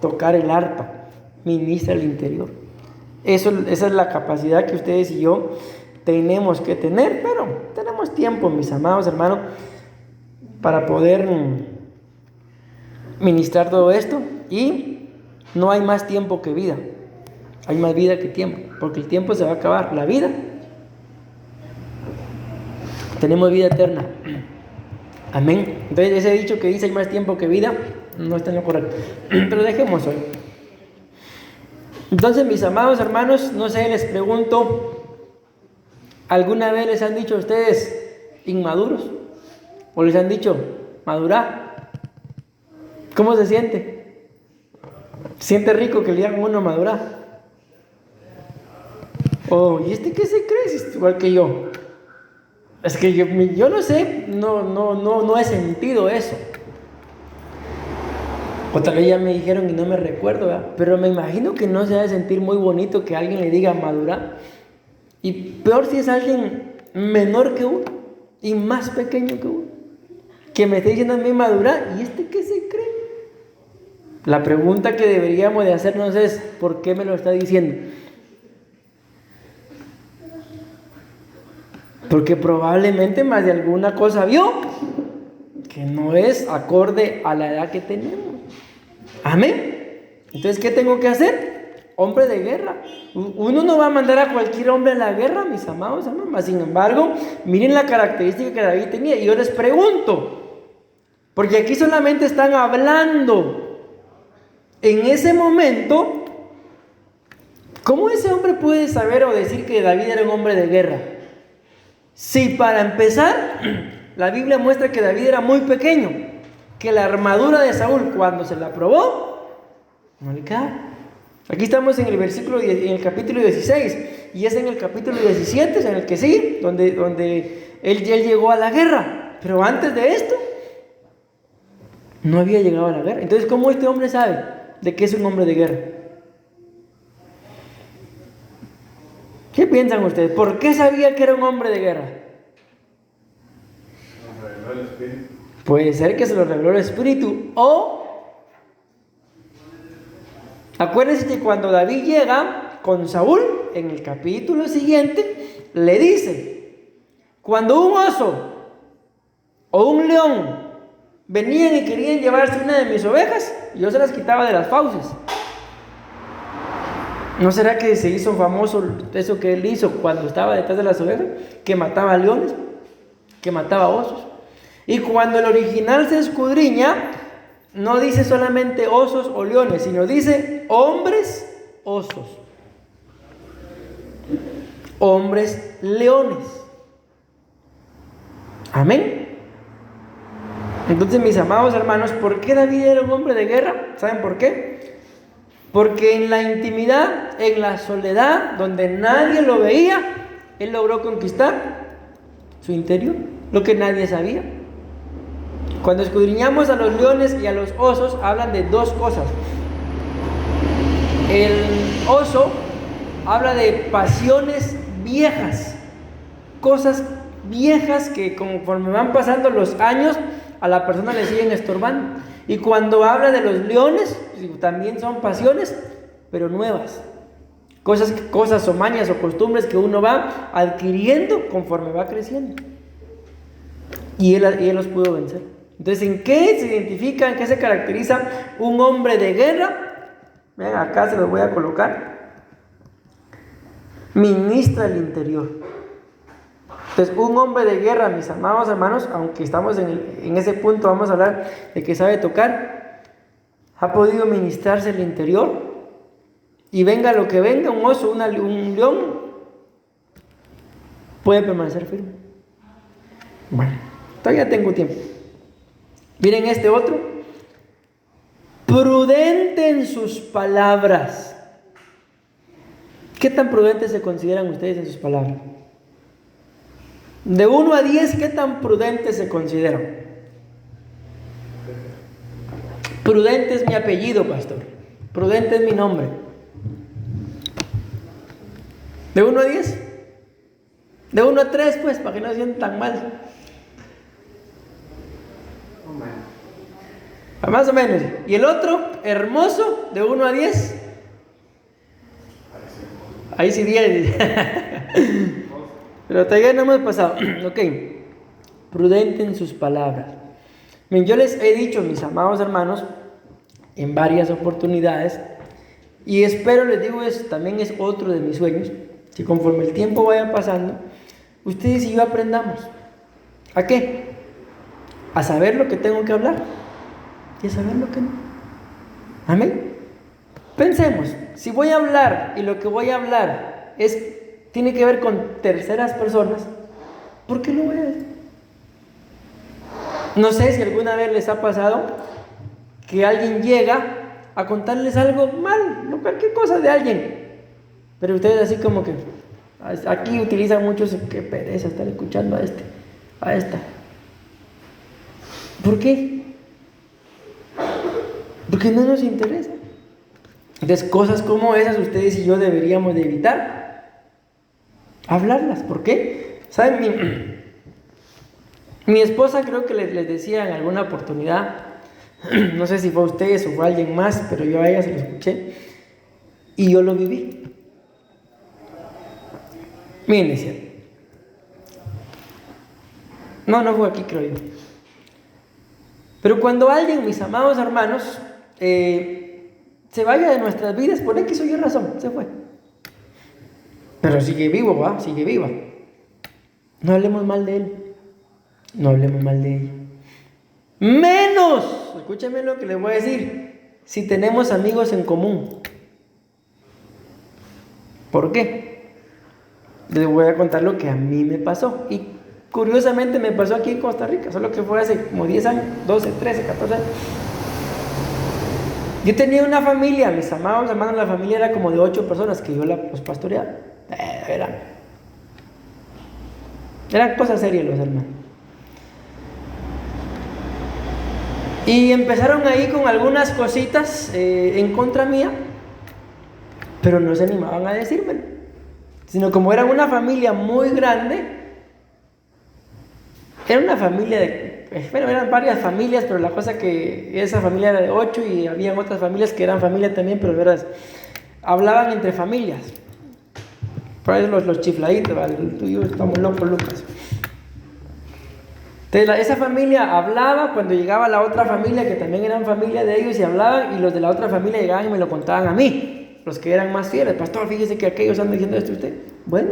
tocar el arpa, ministra el interior. Esa es la capacidad que ustedes y yo tenemos que tener, pero tenemos tiempo, mis amados hermanos, para poder ministrar todo esto. Y no hay más tiempo que vida. Hay más vida que tiempo, porque el tiempo se va a acabar. La vida, tenemos vida eterna. Amén. Entonces ese dicho que dice hay más tiempo que vida no está en lo correcto. Pero dejemos hoy. Entonces, mis amados hermanos, no sé, les pregunto, ¿alguna vez les han dicho a ustedes inmaduros? ¿O les han dicho madurá? ¿Cómo se siente? ¿Se siente rico que le digan a uno madurá? ¿Y este qué se cree? Es igual que yo. Es que yo no sé, no he sentido eso. O tal vez ya me dijeron y no me recuerdo, ¿verdad? Pero me imagino que no se ha de sentir muy bonito que alguien le diga madurar. Y peor si es alguien menor que uno y más pequeño que uno, que me esté diciendo a mí madurar. ¿Y este qué se cree? La pregunta que deberíamos de hacernos es, ¿por qué me lo está diciendo? Porque probablemente más de alguna cosa vio que no es acorde a la edad que tenemos. Amén. Entonces, ¿qué tengo que hacer? Hombre de guerra. Uno no va a mandar a cualquier hombre a la guerra, mis amados hermanos. Sin embargo, miren la característica que David tenía. Y yo les pregunto, porque aquí solamente están hablando en ese momento, ¿cómo ese hombre puede saber o decir que David era un hombre de guerra? Si para empezar, la Biblia muestra que David era muy pequeño, que la armadura de Saúl, cuando se la probó, no le quedaba. Aquí estamos en el capítulo 16, y es en el capítulo 17, en el que sí, donde él llegó a la guerra. Pero antes de esto, no había llegado a la guerra. Entonces, ¿cómo este hombre sabe de que es un hombre de guerra? ¿Qué piensan ustedes? ¿Por qué sabía que era un hombre de guerra? Puede ser que se lo reveló el Espíritu, o acuérdense que cuando David llega con Saúl, en el capítulo siguiente, le dice, cuando un oso o un león venían y querían llevarse una de mis ovejas, yo se las quitaba de las fauces. ¿No será que se hizo famoso eso que él hizo cuando estaba detrás de las ovejas? Que mataba leones, que mataba osos. Y cuando el original se escudriña, no dice solamente osos o leones, sino dice hombres osos, hombres leones. Amén. Entonces, mis amados hermanos, ¿por qué David era un hombre de guerra? ¿Saben por qué? Porque en la intimidad, en la soledad, donde nadie lo veía, él logró conquistar su interior, lo que nadie sabía. Cuando escudriñamos a los leones y a los osos, hablan de dos cosas. El oso habla de pasiones viejas, cosas viejas que conforme van pasando los años, a la persona le siguen estorbando. Y cuando habla de los leones, también son pasiones, pero nuevas. Cosas o mañas o costumbres que uno va adquiriendo conforme va creciendo. Y él los pudo vencer. Entonces, ¿en qué se identifica, en qué se caracteriza un hombre de guerra? Vean, acá se los voy a colocar. Ministra el interior. Entonces, un hombre de guerra, mis amados hermanos, aunque estamos en ese punto, vamos a hablar de que sabe tocar, ha podido ministrarse el interior. Y venga lo que venga, un oso, un león, puede permanecer firme. Bueno, todavía tengo tiempo. Miren este otro. Prudente en sus palabras. ¿Qué tan prudentes se consideran ustedes en sus palabras? De 1 a 10, ¿qué tan prudentes se consideran? Prudente es mi apellido, pastor. Prudente es mi nombre. ¿De 1 a 10? De 1 a 3, pues, para que no se sientan tan mal. Más o menos. Y el otro, hermoso, de 1 a 10. Ahí sí 10. Pero todavía no hemos pasado. Ok. Prudente en sus palabras. Bien, yo les he dicho, mis amados hermanos, en varias oportunidades, y espero, les digo, también es otro de mis sueños, que conforme el tiempo vaya pasando, ustedes y yo aprendamos. ¿A qué? A saber lo que tengo que hablar y a saber lo que no. Amén. Pensemos, si voy a hablar y lo que voy a hablar tiene que ver con terceras personas, ¿por qué lo voy a decir? No sé si alguna vez les ha pasado que alguien llega a contarles algo mal, no cualquier cosa de alguien, pero ustedes así como que aquí utilizan muchos, qué pereza estar escuchando a esta. ¿Por qué? Porque no nos interesa. Entonces, cosas como esas ustedes y yo deberíamos de evitar hablarlas. ¿Por qué? ¿Saben? Mi esposa, creo que les decía en alguna oportunidad, no sé si fue a ustedes o fue a alguien más, pero yo a ella se lo escuché y yo lo viví. Miren, decía, no fue aquí, creo yo. Pero cuando alguien, mis amados hermanos, se vaya de nuestras vidas por X o Y razón, se fue. Pero sigue vivo, ¿va? Sigue viva. No hablemos mal de él. No hablemos mal de ella. Menos, escúchame lo que les voy a decir, si tenemos amigos en común. ¿Por qué? Les voy a contar lo que a mí me pasó. Y curiosamente me pasó aquí en Costa Rica, solo que fue hace como 10 años, 12, 13, 14 años. Yo tenía una familia, mis amados hermanos, la familia era como de 8 personas que yo los pastoreaba. Eran cosas serias los hermanos. Y empezaron ahí con algunas cositas en contra mía, pero no se animaban a decírmelo. Sino como eran una familia muy grande, era una familia eran varias familias, pero la cosa que esa familia era de 8 y habían otras familias que eran familia también, pero verdad, hablaban entre familias. Por ahí los chifladitos, tú y yo estamos locos, Lucas. Entonces esa familia hablaba cuando llegaba la otra familia, que también eran familia de ellos, y hablaban, y los de la otra familia llegaban y me lo contaban a mí. los que eran más fieles. Pastor, fíjese que aquellos andan diciendo esto a usted. Bueno,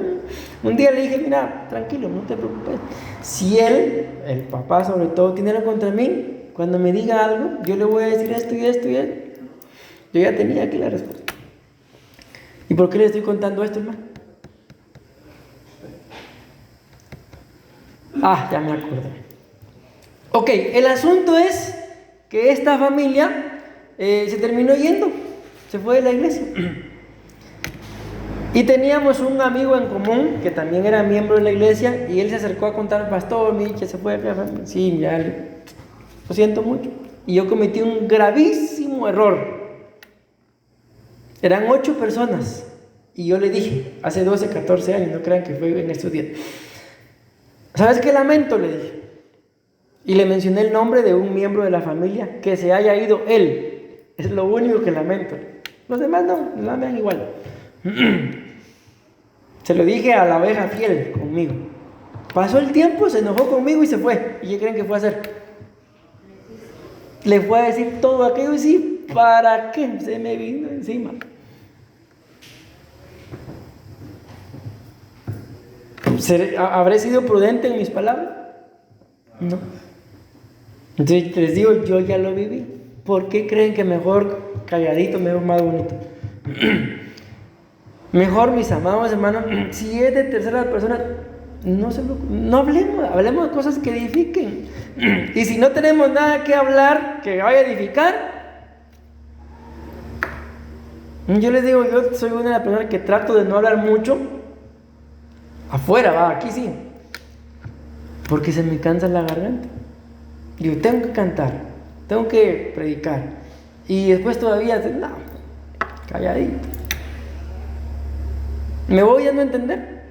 un día le dije, mira, tranquilo, no te preocupes. Si él, el papá sobre todo, tiene algo contra mí, cuando me diga algo, yo le voy a decir esto y esto y esto. Yo ya tenía aquí la respuesta. ¿Y por qué le estoy contando esto, hermano? Ya me acordé. Ok, el asunto es que esta familia se terminó yendo, se fue de la iglesia. Y teníamos un amigo en común que también era miembro de la iglesia y él se acercó a contar al pastor, mi que se fue. Sí, ya, lo siento mucho. Y yo cometí un gravísimo error. Eran 8 personas y yo le dije, hace 12, 14 años, no crean que fue en estos días. ¿Sabes qué lamento? Le dije. Y le mencioné el nombre de un miembro de la familia, que se haya ido él. Es lo único que lamento. Los demás no, me dan igual. Se lo dije a la oveja fiel conmigo. Pasó el tiempo, se enojó conmigo y se fue. ¿Y qué creen que fue a hacer? Le fue a decir todo aquello y sí, ¿para qué? Se me vino encima. ¿Habré sido prudente en mis palabras? No. Entonces les digo, yo ya lo viví. ¿Por qué creen que mejor calladito, mejor más bonito? Mejor, mis amados hermanos, si es de tercera persona, no hablemos de cosas que edifiquen. Y si no tenemos nada que hablar que vaya a edificar, yo les digo, yo soy una de las personas que trato de no hablar mucho. Afuera, aquí sí. Porque se me cansa la garganta. Yo tengo que cantar, tengo que predicar. Y después todavía, no, calladito. ¿Me voy a no entender?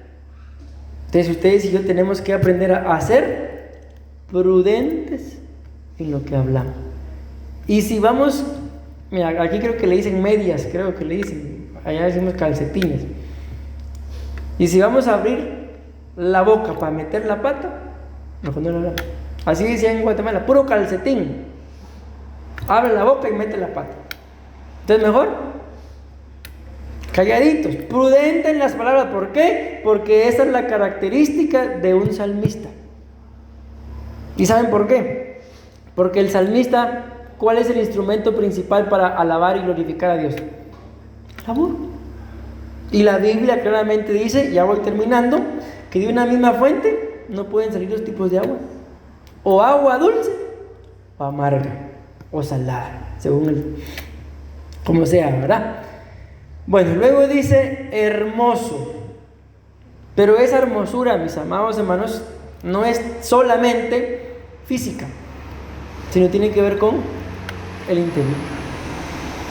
Entonces ustedes y yo tenemos que aprender a ser prudentes en lo que hablamos. Y si vamos, mira, aquí creo que le dicen medias, creo que le dicen, allá decimos calcetines. Y si vamos a abrir la boca para meter la pata, mejor no lo hagamos. Así decían en Guatemala, puro calcetín. Abre la boca y mete la pata. Entonces mejor calladitos, prudentes en las palabras. ¿Por qué? Porque esa es la característica de un salmista. ¿Y saben por qué? Porque el salmista, ¿cuál es el instrumento principal para alabar y glorificar a Dios? La voz. Y la Biblia claramente dice, ya voy terminando, que de una misma fuente no pueden salir 2 tipos de agua. O agua dulce, o amarga, o salada, según como sea, ¿verdad? Bueno, luego dice hermoso. Pero esa hermosura, mis amados hermanos, no es solamente física, sino tiene que ver con el interior.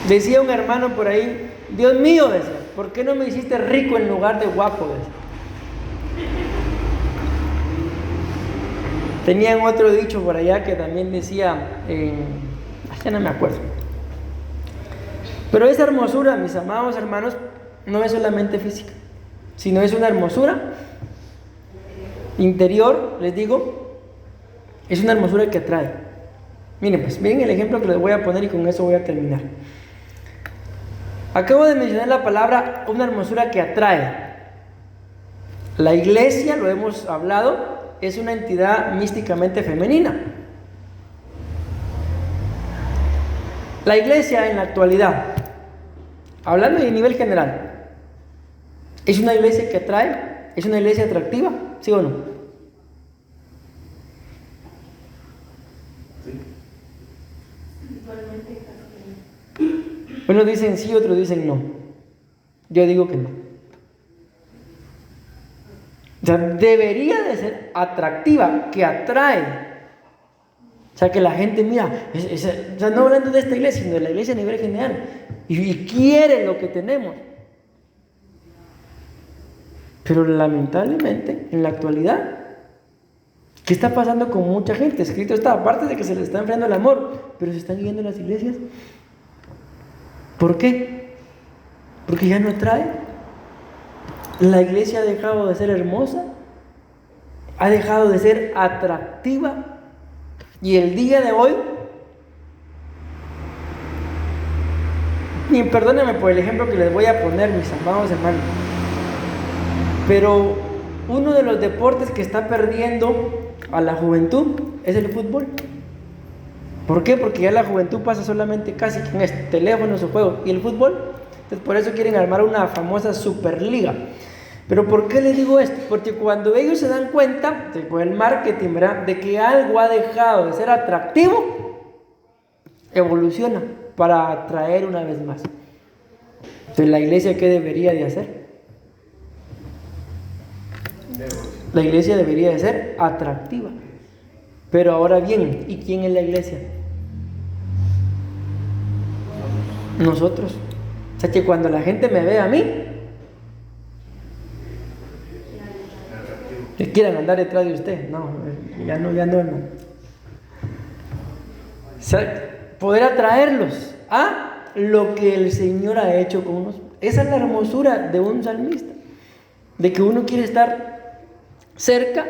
Decía un hermano por ahí, Dios mío, decía, ¿por qué no me hiciste rico en lugar de guapo? Decía. Tenían otro dicho por allá que también decía, ya no me acuerdo. Pero esa hermosura, mis amados hermanos, no es solamente física, sino es una hermosura interior, les digo, es una hermosura que atrae. Miren pues, miren el ejemplo que les voy a poner y con eso voy a terminar. Acabo de mencionar la palabra una hermosura que atrae. La iglesia, lo hemos hablado, es una entidad místicamente femenina. La iglesia en la actualidad, hablando de nivel general, ¿es una iglesia que atrae? ¿Es una iglesia atractiva? ¿Sí o no? Unos dicen sí, otros dicen no. Yo digo que no. O sea, debería de ser atractiva, que atrae. O sea, que la gente mira, o sea, no hablando de esta iglesia, sino de la iglesia a nivel general, y quiere lo que tenemos. Pero lamentablemente, en la actualidad, ¿qué está pasando con mucha gente? Escrito está, aparte de que se les está enfriando el amor, pero se están yendo las iglesias. ¿Por qué? Porque ya no atrae. La iglesia ha dejado de ser hermosa, ha dejado de ser atractiva, y el día de hoy Y perdónenme por el ejemplo que les voy a poner, mis amados hermanos, pero uno de los deportes que está perdiendo a la juventud es el fútbol. ¿Por qué? Porque ya la juventud pasa solamente casi en este teléfono, su juego, y el fútbol. Entonces por eso quieren armar una famosa superliga. Pero ¿por qué les digo esto? Porque cuando ellos se dan cuenta, con el marketing, ¿verdad?, de que algo ha dejado de ser atractivo, evoluciona para atraer una vez más. Entonces, ¿la iglesia qué debería de hacer? La iglesia debería de ser atractiva. Pero ahora bien, ¿y quién es la iglesia? Nosotros. O sea que cuando la gente me ve a mí, que quieran andar detrás de usted. No, ya no. O sea, poder atraerlos a lo que el Señor ha hecho con nosotros. Esa es la hermosura de un salmista, de que uno quiere estar cerca,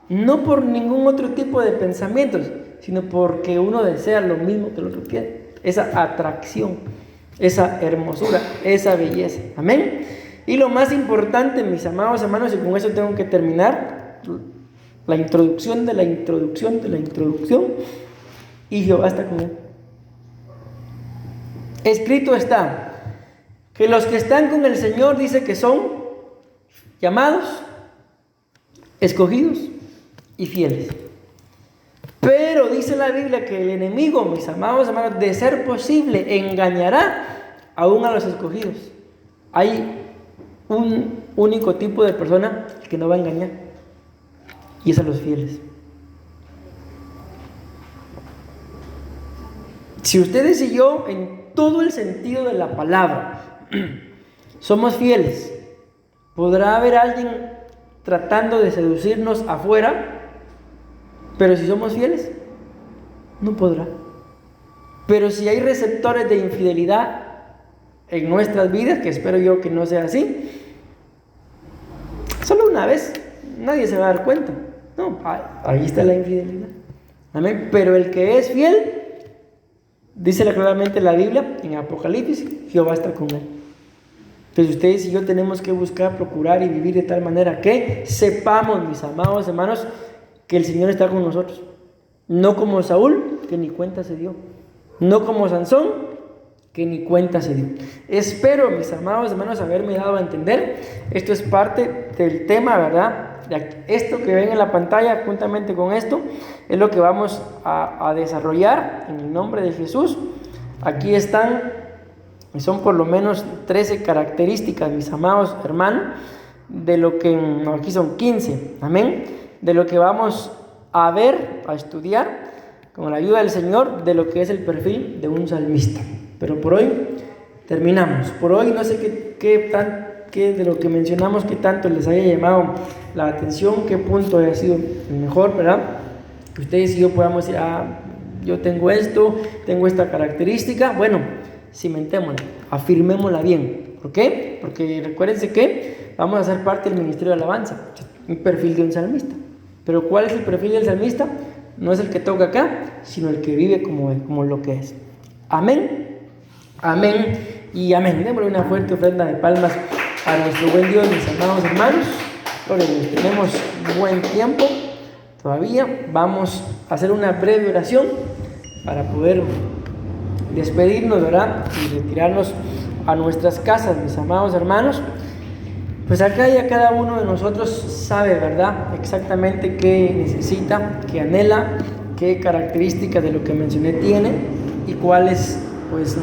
no por ningún otro tipo de pensamientos, sino porque uno desea lo mismo que el otro quiere. Esa atracción, esa hermosura, esa belleza. Amén. Y lo más importante, mis amados hermanos, y con eso tengo que terminar, la introducción de la introducción de la introducción, y Jehová está con él. Escrito está que los que están con el Señor, dice que son llamados, escogidos y fieles. Pero dice la Biblia que el enemigo, mis amados hermanos, de ser posible, engañará aún a los escogidos. Hay un único tipo de persona que no va a engañar, y es a los fieles. Si ustedes y yo, en todo el sentido de la palabra, somos fieles, podrá haber alguien tratando de seducirnos afuera, pero si somos fieles, no podrá. Pero si hay receptores de infidelidad en nuestras vidas, que espero yo que no sea así, solo una vez, nadie se va a dar cuenta. No, ahí está la infidelidad. Amén. Pero el que es fiel, dice claramente la Biblia en Apocalipsis, Jehová está con él. Entonces ustedes y yo tenemos que buscar, procurar y vivir de tal manera que sepamos, mis amados hermanos, que el Señor está con nosotros. No como Saúl, que ni cuenta se dio. No como Sansón, que ni cuenta se dio. Espero, mis amados hermanos, haberme dado a entender. Esto es parte del tema, ¿verdad? Esto que ven en la pantalla, juntamente con esto, es lo que vamos a desarrollar en el nombre de Jesús. Aquí están, y son por lo menos 13 características, mis amados hermanos, de lo que, no, aquí son 15, amén, de lo que vamos a ver, a estudiar, con la ayuda del Señor, de lo que es el perfil de un salmista. Pero por hoy terminamos. Por hoy no sé qué de lo que mencionamos, qué tanto les haya llamado la atención, qué punto haya sido el mejor, ¿verdad? Que ustedes y yo podamos decir, yo tengo esto, tengo esta característica. Bueno, cimentémosla, afirmémosla bien. ¿Por qué? Porque recuérdense que vamos a ser parte del ministerio de alabanza, un perfil de un salmista. Pero ¿cuál es el perfil del salmista? No es el que toca acá, sino el que vive como lo que es. Amén. Amén y amén. Démosle una fuerte ofrenda de palmas a nuestro buen Dios, mis amados hermanos. Gloria a Dios. Tenemos buen tiempo todavía. Vamos a hacer una breve oración para poder despedirnos, ¿verdad? Y retirarnos a nuestras casas, mis amados hermanos. Pues acá ya cada uno de nosotros sabe, ¿verdad?, exactamente qué necesita, qué anhela, qué características de lo que mencioné tiene y cuáles, pues,